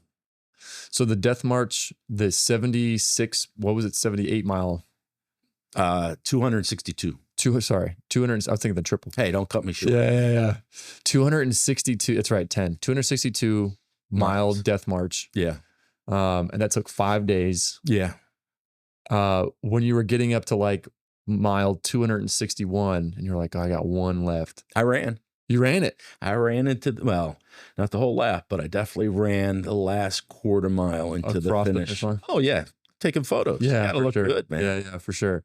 S1: So the death march, the 76, what was it? 78 mile.
S2: 262.
S1: 200. I was thinking the triple.
S2: Hey, don't cut me short.
S1: Yeah. 262. That's right. 262 mile death march.
S2: Yeah.
S1: And that took 5 days.
S2: Yeah.
S1: When you were getting up to like mile 261 and you're like, oh, I got one left.
S2: I ran.
S1: You ran it.
S2: I ran into not the whole lap, but I definitely ran the last quarter mile into the finish. Oh yeah. Taking photos.
S1: Yeah,
S2: it looked good, man.
S1: Yeah, for sure.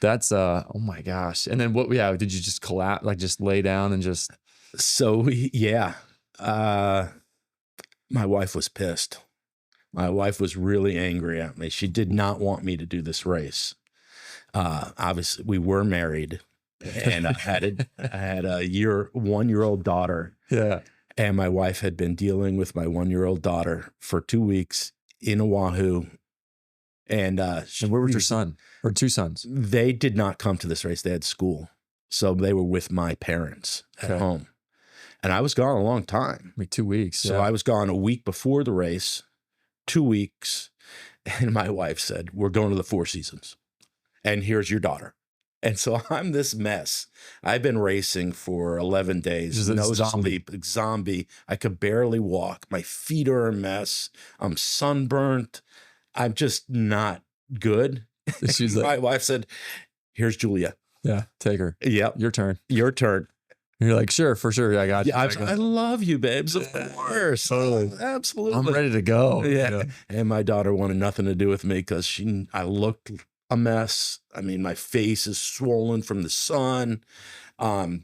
S1: That's oh my gosh. And then did you just collapse, like just lay down and just?
S2: So my wife was pissed. My wife was really angry at me. She did not want me to do this race. Obviously we were married and I had a 1-year-old daughter.
S1: Yeah.
S2: And my wife had been dealing with my 1-year-old daughter for 2 weeks in Oahu. And
S1: where was your son or two sons?
S2: They did not come to this race. They had school. So they were with my parents at home. And I was gone a long time.
S1: Like 2 weeks.
S2: So I was gone a week before the race, 2 weeks. And my wife said, we're going to the Four Seasons. And here's your daughter. And so I'm this mess. I've been racing for 11 days. No sleep, zombie. I could barely walk. My feet are a mess. I'm sunburnt. I'm just not good.
S1: She's like,
S2: my wife said, here's Julia.
S1: Yeah, take her.
S2: Yep.
S1: Your turn.
S2: Your turn.
S1: And you're like, sure, for sure. I got you.
S2: I love you, babes. Of course.
S1: Totally.
S2: Absolutely.
S1: I'm ready to go.
S2: Yeah. And my daughter wanted nothing to do with me because I looked a mess. I mean, my face is swollen from the sun,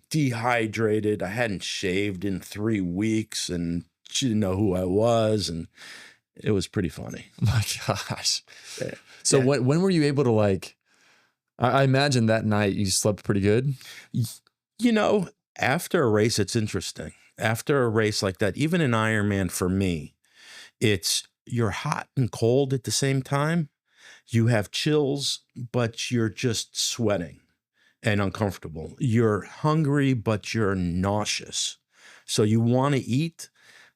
S2: dehydrated. I hadn't shaved in 3 weeks and she didn't know who I was. And it was pretty funny.
S1: My gosh. So when were you able to I imagine that night you slept pretty good?
S2: After a race, it's interesting. After a race like that, even in Ironman for me, you're hot and cold at the same time. You have chills, but you're just sweating and uncomfortable. You're hungry, but you're nauseous. So you want to eat,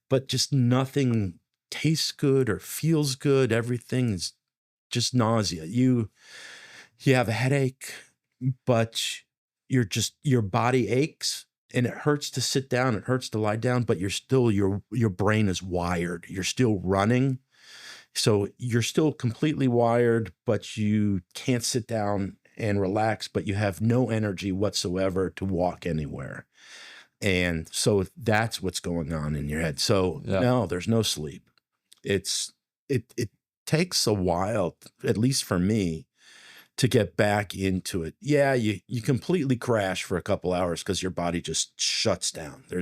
S2: but just nothing tastes good or feels good. Everything's just nausea. You have a headache, but your body aches and it hurts to sit down. It hurts to lie down, but your brain is wired. You're still running. So you're still completely wired, but you can't sit down and relax, but you have no energy whatsoever to walk anywhere. And so that's what's going on in your head. So no, there's no sleep. It takes a while, at least for me, to get back into it. Yeah, you completely crash for a couple hours because your body just shuts down. Your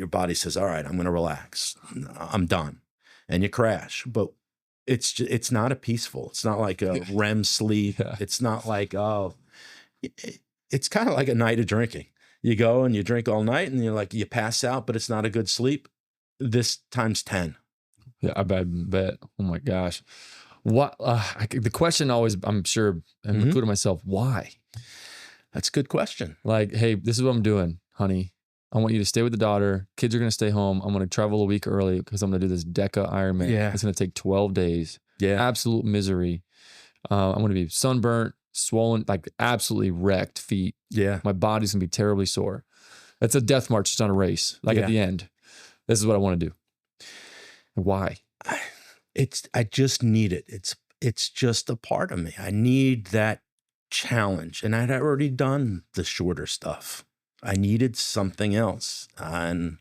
S2: body says, all right, I'm going to relax. I'm done. And you crash. But it's not a peaceful. It's not like a REM sleep.
S1: Yeah.
S2: It's not like, it's kind of like a night of drinking. You go and you drink all night and you pass out, but it's not a good sleep. This times 10.
S1: Yeah, I bet. Oh my gosh. What the question always, I'm sure, I'm including myself, why?
S2: That's a good question.
S1: Like, hey, this is what I'm doing, honey. I want you to stay with the daughter. Kids are going to stay home. I'm going to travel a week early because I'm going to do this DECA Ironman.
S2: Yeah.
S1: It's going to take 12 days.
S2: Yeah.
S1: Absolute misery. I'm going to be sunburnt, swollen, like absolutely wrecked feet.
S2: Yeah.
S1: My body's going to be terribly sore. That's a death march. It's not a race. Like at the end, this is what I want to do. Why?
S2: I just need it. It's just a part of me. I need that challenge. And I'd already done the shorter stuff. I needed something else. And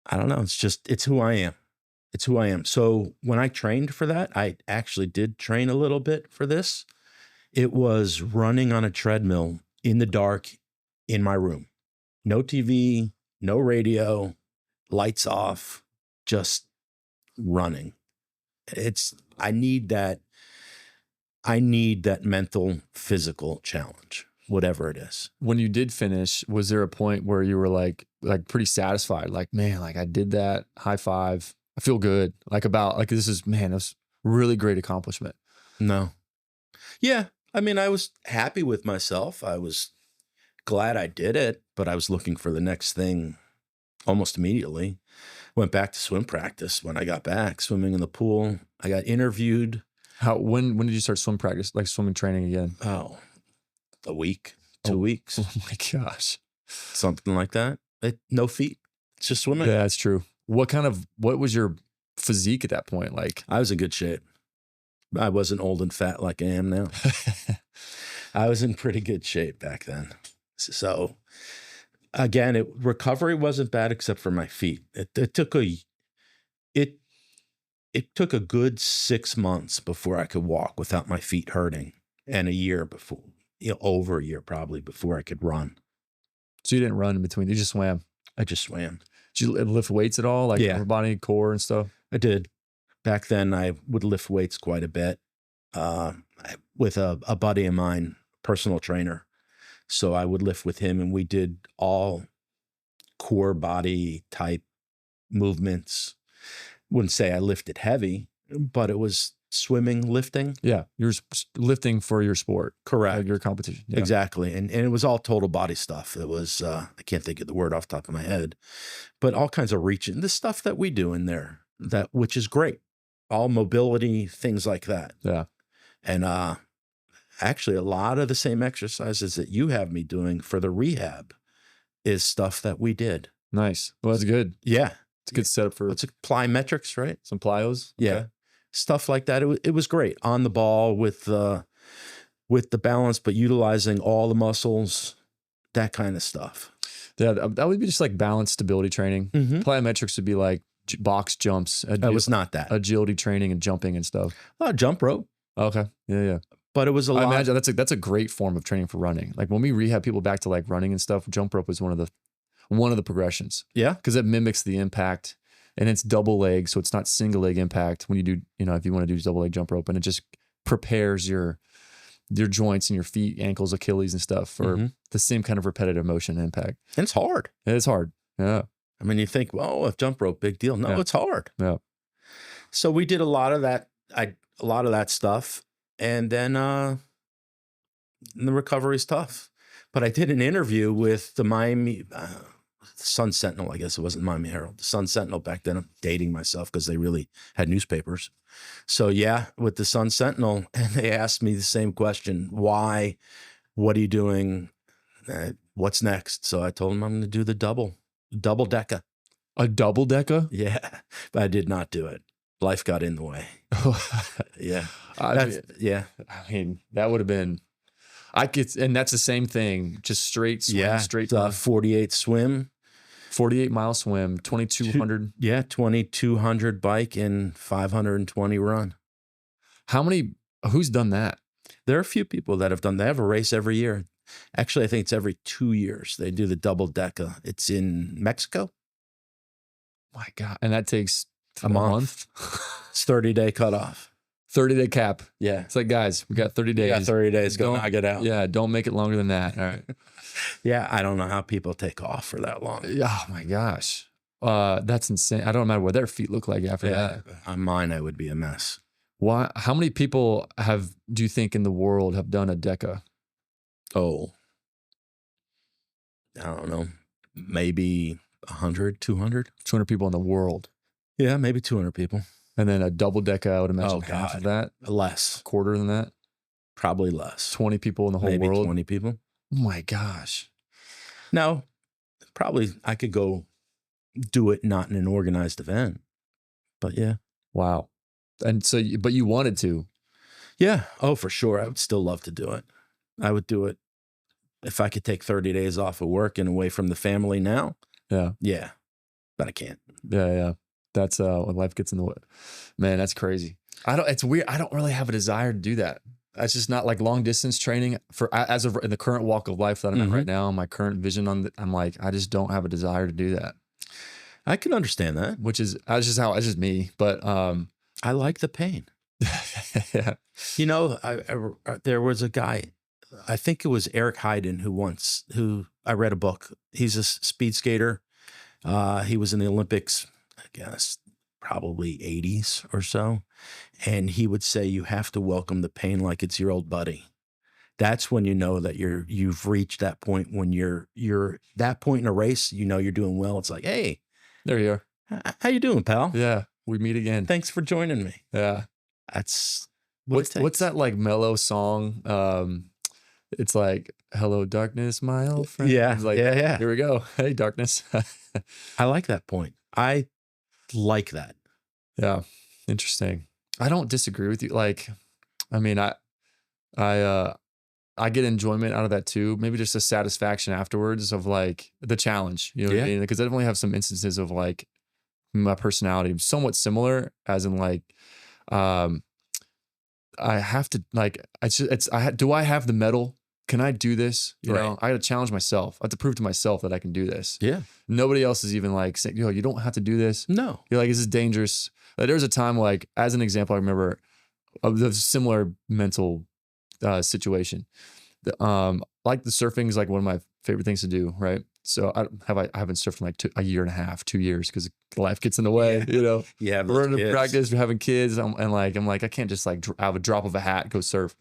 S2: I don't know. It's who I am. It's who I am. So when I trained for that, I actually did train a little bit for this. It was running on a treadmill in the dark in my room. No TV, no radio, lights off, just running. I need that mental, physical challenge, whatever it is.
S1: When you did finish, was there a point where you were like pretty satisfied? Like, man, like I did that, high five. I feel good. This is, man, that's really great accomplishment.
S2: No. Yeah. I mean, I was happy with myself. I was glad I did it, but I was looking for the next thing almost immediately. Went back to swim practice when I got back, swimming in the pool. I got interviewed.
S1: When did you start swim practice, like swimming training again?
S2: Oh, a week, 2 weeks.
S1: Oh my gosh.
S2: Something like that. No feet. It's just swimming.
S1: Yeah, that's true. What was your physique at that point? Like,
S2: I was in good shape. I wasn't old and fat like I am now. I was in pretty good shape back then. So again, recovery wasn't bad except for my feet. It took a good 6 months before I could walk without my feet hurting, and a year before, over a year probably before I could run.
S1: So you didn't run in between. You just swam.
S2: I just swam.
S1: Did you lift weights at all? Like upper body, core and stuff?
S2: I did. Back then I would lift weights quite a bit with a buddy of mine, personal trainer. So I would lift with him and we did all core body type movements. Wouldn't say I lifted heavy, but it was swimming, lifting.
S1: Yeah. You're lifting for your sport.
S2: Correct.
S1: Your competition. Yeah.
S2: Exactly. And it was all total body stuff. It was, I can't think of the word off the top of my head, but all kinds of reaching, the stuff that we do in there, which is great. All mobility, things like that.
S1: Yeah.
S2: And actually a lot of the same exercises that you have me doing for the rehab is stuff that we did. Nice.
S1: Well, that's good.
S2: Yeah.
S1: It's a good setup for
S2: it's plyometrics, right?
S1: Some plyos.
S2: Yeah. Okay. Stuff like that. It was great on the ball with the balance, but utilizing all the muscles, that kind of stuff.
S1: Yeah. That would be just like balance stability training. Mm-hmm. Plyometrics would be like box jumps.
S2: It was not that.
S1: Agility training and jumping and stuff.
S2: Jump rope.
S1: Okay. Yeah. Yeah.
S2: But it was a lot.
S1: I imagine that's a great form of training for running. Like when we rehab people back to like running and stuff, jump rope is one of the progressions.
S2: Yeah.
S1: Because it mimics the impact and it's double leg. So it's not single leg impact when you do, if you want to do double leg jump rope, and it just prepares your joints and your feet, ankles, Achilles and stuff for the same kind of repetitive motion impact.
S2: And it's hard.
S1: It's hard. Yeah.
S2: I mean, you think, well, a jump rope, big deal. No, It's hard.
S1: Yeah.
S2: So we did a lot of that. A lot of that stuff. And then the recovery is tough. But I did an interview with the Miami Sun Sentinel. I guess it wasn't Miami Herald. The Sun Sentinel back then. I'm dating myself because they really had newspapers. So yeah, with the Sun Sentinel, and they asked me the same question: why? What are you doing? What's next? So I told them I'm going to do the double DECA. A double DECA? Yeah, but I did not do it. Life got in the way. Yeah.
S1: I mean, that would have been, and that's the same thing, just straight swim, straight
S2: 48 swim.
S1: 48 mile swim, 2,200.
S2: Yeah, 2,200 bike and 520 run.
S1: Who's done that?
S2: There are a few people that have done. They have a race every year. Actually, I think it's every 2 years. They do the double DECA. It's in Mexico.
S1: My God. And that takes
S2: A month. It's 30-day cutoff.
S1: 30-day cap.
S2: Yeah.
S1: It's like, guys, we got 30 days.
S2: You got 30 days. Go knock it out.
S1: Yeah. Don't make it longer than that. All right.
S2: Yeah. I don't know how people take off for that long.
S1: Oh my gosh. That's insane. I don't know what their feet look like after that.
S2: On mine, I would be a mess.
S1: Why? How many people do you think in the world have done a DECA?
S2: Oh, I don't know. Maybe 100, 200.
S1: 200 people in the world.
S2: Yeah, maybe 200 people.
S1: And then a double DECA, I would imagine half of that.
S2: Less.
S1: A quarter than that.
S2: Probably less.
S1: 20 people in the whole
S2: maybe
S1: world.
S2: 20 people.
S1: Oh my gosh.
S2: No, probably I could go do it not in an organized event. But yeah.
S1: Wow. And so, but you wanted to.
S2: Yeah. Oh, for sure. I would still love to do it. I would do it if I could take 30 days off of work and away from the family now.
S1: Yeah.
S2: Yeah. But I can't.
S1: Yeah. That's when life gets in the way. Man, that's crazy. It's weird. I don't really have a desire to do that. That's just not like long distance training as of in the current walk of life that I'm in right now. My current vision I'm like, I just don't have a desire to do that.
S2: I can understand that.
S1: That's just me. But
S2: I like the pain.
S1: Yeah.
S2: You know, there was a guy, I think it was Eric Heiden, who I read a book. He's a speed skater. He was in the Olympics, I guess, probably 80s or so. And he would say, you have to welcome the pain like it's your old buddy. That's when you know that you've reached that point when you're that point in a race, you know, you're doing well. It's like, hey,
S1: there you are.
S2: How you doing, pal?
S1: Yeah. We meet again.
S2: Thanks for joining me.
S1: Yeah.
S2: That's
S1: what's that like mellow song? It's like, hello, darkness, my old friend.
S2: Yeah.
S1: It's like,
S2: yeah.
S1: Here we go. Hey, darkness.
S2: I like that point. I like that.
S1: Yeah. Interesting. I don't disagree with you. Like, I mean, I get enjoyment out of that too. Maybe just a satisfaction afterwards of like the challenge, you know what I mean? Because I definitely have some instances of like my personality somewhat similar, as in like, I have to like, do I have the medal? Can I do this? You know, I got to challenge myself. I have to prove to myself that I can do this.
S2: Yeah. Nobody
S1: else is even like saying, you don't have to do this.
S2: No.
S1: You're like, this is dangerous. Like, there was a time, like, as an example, I remember a similar mental situation. Like the surfing is like one of my favorite things to do, right? So I haven't surfed in like a year and a half, 2 years, because life gets in the way, you know.
S2: Yeah,
S1: we're running to practice, we're having kids, and like I'm like, I can't just like have a drop of a hat go surf.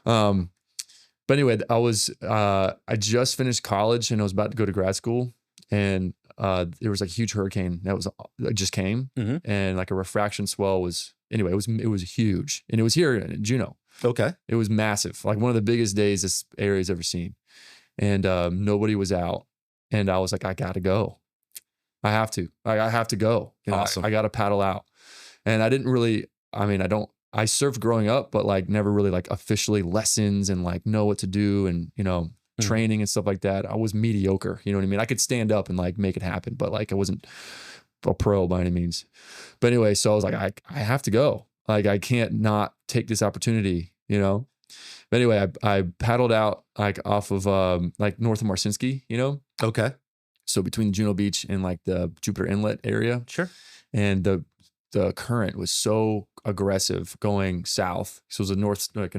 S1: But anyway, I just finished college and I was about to go to grad school, and there was like a huge hurricane that just came, and like a refraction swell was it was huge, and it was here in Juneau.
S2: Okay.
S1: It was massive, like one of the biggest days this area's ever seen, and nobody was out, and I was like, I gotta go. I have to go. You know,
S2: awesome.
S1: I gotta paddle out, and I didn't really. I mean, I surfed growing up, but like never really like officially lessons and like know what to do and, you know, training and stuff like that. I was mediocre. You know what I mean? I could stand up and like make it happen, but like I wasn't a pro by any means. But anyway, so I was like, I have to go. Like I can't not take this opportunity, you know? But anyway, I paddled out like off of like north of Marcinski, you know?
S2: Okay.
S1: So between Juneau Beach and like the Jupiter Inlet area.
S2: Sure.
S1: And the current was so aggressive going south. So it was a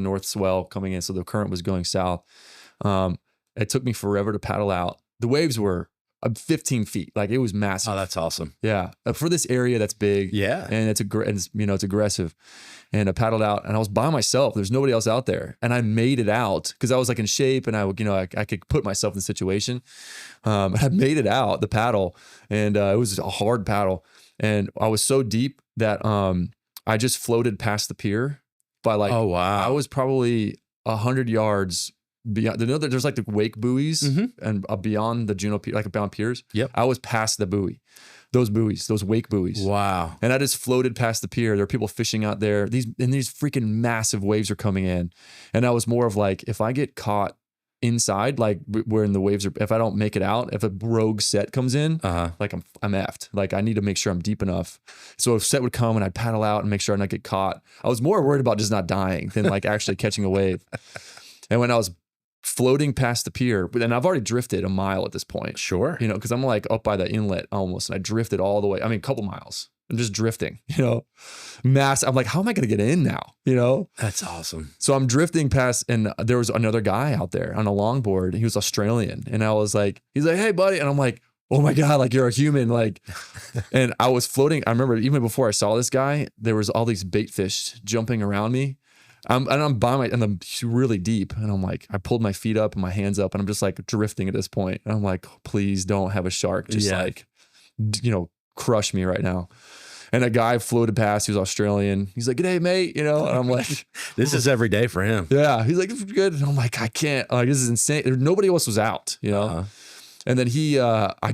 S1: north swell coming in. So the current was going south. It took me forever to paddle out. The waves were 15 feet. Like it was massive.
S2: Oh, that's awesome.
S1: Yeah. For this area that's big.
S2: Yeah.
S1: And it's aggressive. And I paddled out and I was by myself. There's nobody else out there. And I made it out because I was like in shape and I could put myself in the situation. I made it out, the paddle. And it was a hard paddle. And I was so deep that I just floated past the pier by like,
S2: oh wow,
S1: I was probably 100 yards beyond. There's like the wake buoys and beyond the Juneau pier, like beyond piers.
S2: Yep,
S1: I was past the buoy, those wake buoys.
S2: Wow,
S1: and I just floated past the pier. There are people fishing out there. These freaking massive waves are coming in, and I was more of like, if I get caught inside, like where the waves are, if I don't make it out, if a rogue set comes in, like I'm effed. Like I need to make sure I'm deep enough. So if set would come and I'd paddle out and make sure I not get caught. I was more worried about just not dying than like actually catching a wave. And when I was floating past the pier, but then I've already drifted a mile at this point.
S2: Sure.
S1: You know, because I'm like up by the inlet almost, and I drifted all the way. I mean, a couple miles. I'm just drifting, you know, I'm like, how am I going to get in now? You know,
S2: that's awesome.
S1: So I'm drifting past, and there was another guy out there on a longboard. He was Australian, and I was like, he's like, hey buddy. And I'm like, oh my God, like you're a human. Like, and I was floating. I remember even before I saw this guy, there was all these bait fish jumping around me. I'm by and I'm really deep. And I'm like, I pulled my feet up and my hands up, and I'm just like drifting at this point. And I'm like, please don't have a shark just like, you know, crush me right now. And a guy floated past, he was Australian. He's like, "G'day, mate," you know, and I'm like,
S2: this is every day for him.
S1: Yeah. He's like, good. And I'm like, I can't, like, this is insane. Nobody else was out, you know? And then I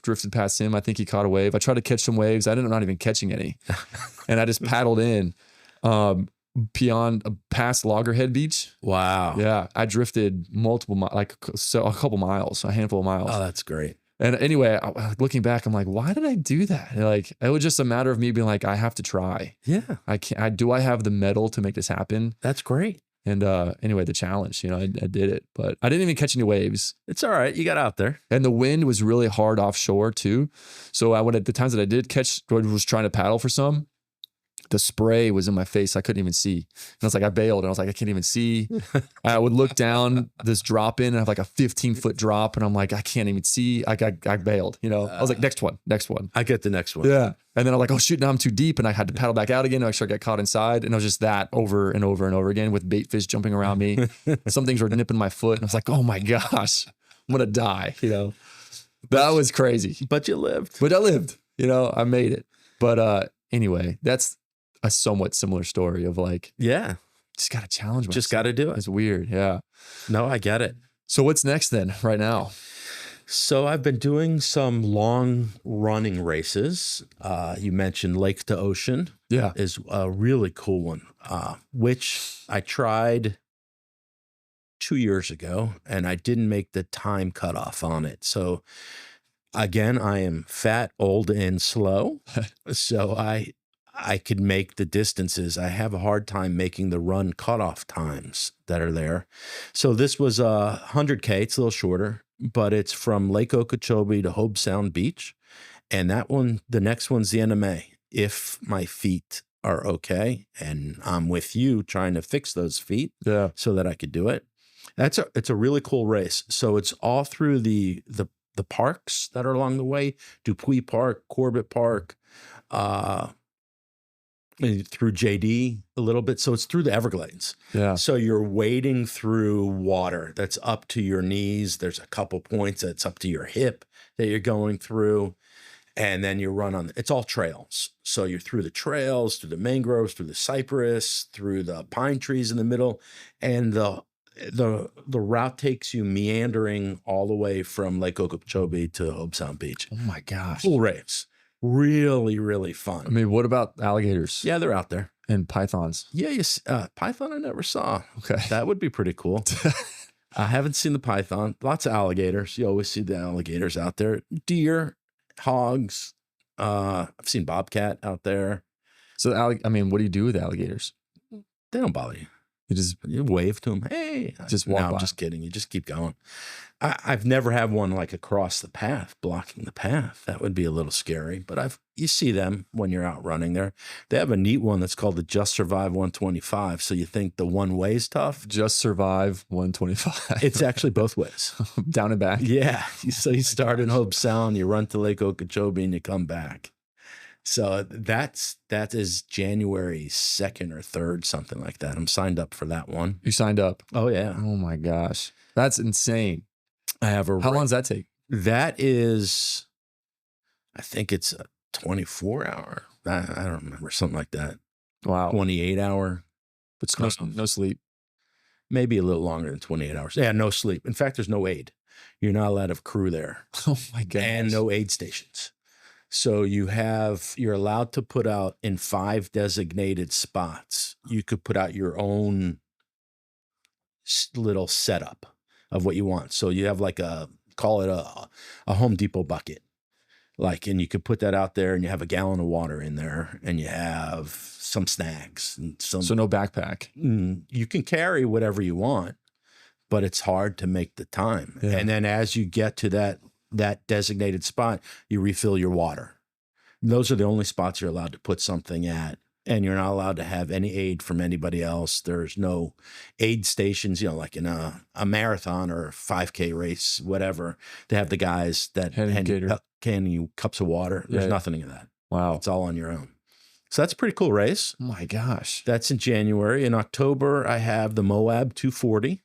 S1: drifted past him. I think he caught a wave. I tried to catch some waves. I'm not even catching any. And I just paddled in, past Loggerhead Beach.
S2: Wow.
S1: Yeah. I drifted multiple, a couple miles, a handful of miles.
S2: Oh, that's great.
S1: And anyway, looking back, I'm like, why did I do that? Like, it was just a matter of me being like, I have to try.
S2: Yeah.
S1: Do I have the mettle to make this happen?
S2: That's great.
S1: And anyway, the challenge, you know, I did it, but I didn't even catch any waves.
S2: It's all right. You got out there.
S1: And the wind was really hard offshore too. So at the times that I did catch, I was trying to paddle for some, the spray was in my face. I couldn't even see. And I was like, I bailed. And I was like, I can't even see. I would look down this drop in and I have like a 15-foot drop. And I'm like, I can't even see. I bailed, you know, I was like, next one.
S2: I get the next one.
S1: Yeah. And then I'm like, oh shoot, now I'm too deep. And I had to paddle back out again to make sure I got caught inside. And it was just that over and over and over again with bait fish jumping around me. Some things were nipping my foot. And I was like, oh my gosh, I'm going to die. You know, that was crazy.
S2: But you lived.
S1: But I lived, you know, I made it. But anyway, that's a somewhat similar story of like,
S2: yeah,
S1: just got to challenge myself.
S2: Just got to do it.
S1: It's weird. Yeah.
S2: No, I get it.
S1: So what's next then right now?
S2: So I've been doing some long running races. You mentioned Lake to Ocean.
S1: Yeah.
S2: Is a really cool one, which I tried 2 years ago and I didn't make the time cutoff on it. So again, I am fat, old, and slow. So I could make the distances. I have a hard time making the run cutoff times that are there. So this was 100K. It's a little shorter, but it's from Lake Okeechobee to Hobe Sound Beach. And that one, the next one's the end of May, if my feet are okay. And I'm with you trying to fix those feet so that I could do it. It's a really cool race. So it's all through the parks that are along the way, Dupuis Park, Corbett Park, through JD a little bit. So it's through the Everglades. Yeah. So you're wading through water that's up to your knees. There's a couple points that's up to your hip that you're going through. And then you run on, it's all trails. So you're through the trails, through the mangroves, through the cypress, through the pine trees in the middle. And the route takes you meandering all the way from Lake Okeechobee to Hobe Sound Beach.
S1: Oh my gosh.
S2: Cool race. Really, really fun.
S1: I mean, what about alligators?
S2: Yeah, they're out there.
S1: And pythons?
S2: Yeah, python I never saw.
S1: Okay.
S2: That would be pretty cool. I haven't seen the python. Lots of alligators. You always see the alligators out there. Deer, hogs. I've seen bobcat out there.
S1: So, I mean, what do you do with alligators?
S2: They don't bother you.
S1: You
S2: wave to them. Hey,
S1: just walk by.
S2: I'm just kidding. You just keep going. I've never had one like across the path, blocking the path. That would be a little scary, but you see them when you're out running there. They have a neat one that's called the Just Survive 125. So you think the one way is tough?
S1: Just Survive 125. It's
S2: actually both ways.
S1: Down and back.
S2: Yeah. So you start in Hobe Sound, you run to Lake Okeechobee, and you come back. So that is January 2nd or 3rd, something like that. I'm signed up for that one.
S1: You signed up?
S2: Oh, yeah.
S1: Oh, my gosh. That's insane.
S2: How long
S1: does that take?
S2: That is, I think it's a 24-hour. I don't remember, something like that.
S1: Wow.
S2: 28-hour.
S1: But no sleep.
S2: Maybe a little longer than 28 hours. Yeah, no sleep. In fact, there's no aid. You're not allowed to have crew there.
S1: Oh, my gosh.
S2: And no aid stations. So you're allowed to put out in 5 designated spots. You could put out your own little setup of what you want. So you have like call it a Home Depot bucket. And you could put that out there and you have a gallon of water in there and you have some snacks and
S1: So no backpack.
S2: You can carry whatever you want, but it's hard to make the time.
S1: Yeah.
S2: And then as you get to that designated spot, you refill your water. And those are the only spots you're allowed to put something at. And you're not allowed to have any aid from anybody else. There's no aid stations, like in a marathon or a 5K race, whatever. They have the guys that hand you cups of water. There's nothing of that.
S1: Wow.
S2: It's all on your own. So that's a pretty cool race.
S1: Oh my gosh.
S2: That's in January. In October, I have the Moab 240.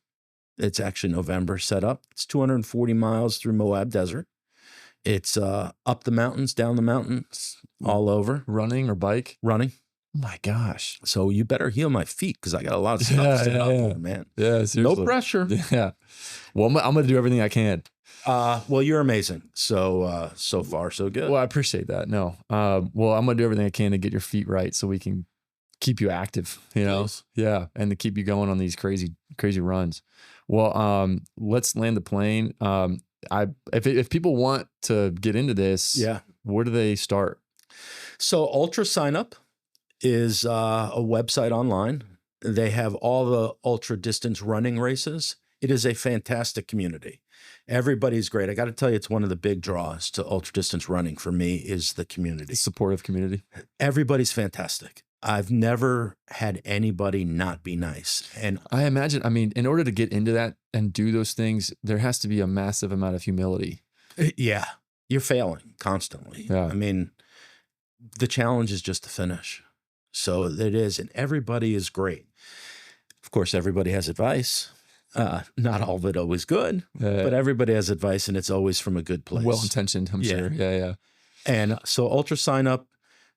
S2: It's actually November set up. It's 240 miles through Moab Desert. It's up the mountains, down the mountains, all over.
S1: Running or bike?
S2: Running.
S1: Oh my gosh.
S2: So you better heal my feet because I got a lot of stuff set up there, man.
S1: Yeah, seriously.
S2: No pressure.
S1: Yeah. Well, I'm going to do everything I can.
S2: Well, you're amazing. So far, so good.
S1: Well, I appreciate that. No. Well, I'm going to do everything I can to get your feet right so we can keep you active, Please. Yeah. And to keep you going on these crazy, crazy runs. Well, let's land the plane. If people want to get into this, where do they start?
S2: So Ultra Sign Up is a website online. They have all the ultra distance running races. It is a fantastic community. Everybody's great. I got to tell you, it's one of the big draws to ultra distance running for me is the community.
S1: The supportive community.
S2: Everybody's fantastic. I've never had anybody not be nice. And
S1: I imagine, in order to get into that and do those things, there has to be a massive amount of humility.
S2: Yeah. You're failing constantly.
S1: Yeah.
S2: The challenge is just to finish. So it is. And everybody is great. Of course, everybody has advice. Not all of it always good, but everybody has advice and it's always from a good place.
S1: Well-intentioned, I'm sure. Yeah.
S2: And so Ultra Sign Up,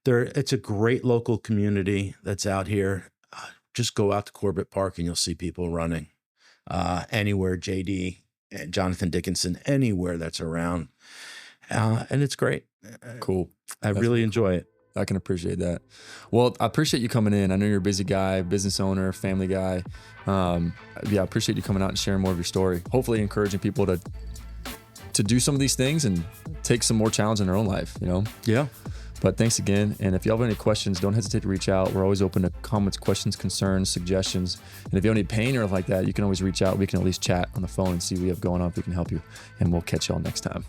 S2: it's a great local community that's out here. Just go out to Corbett Park and you'll see people running anywhere, JD and Jonathan Dickinson, anywhere that's around. And it's great.
S1: Cool.
S2: I really enjoy it.
S1: I can appreciate that. Well, I appreciate you coming in. I know you're a busy guy, business owner, family guy. I appreciate you coming out and sharing more of your story. Hopefully encouraging people to do some of these things and take some more challenge in their own life,
S2: Yeah.
S1: But thanks again. And if you have any questions, don't hesitate to reach out. We're always open to comments, questions, concerns, suggestions. And if you have any pain or like that, you can always reach out. We can at least chat on the phone and see what you have going on if we can help you. And we'll catch y'all next time.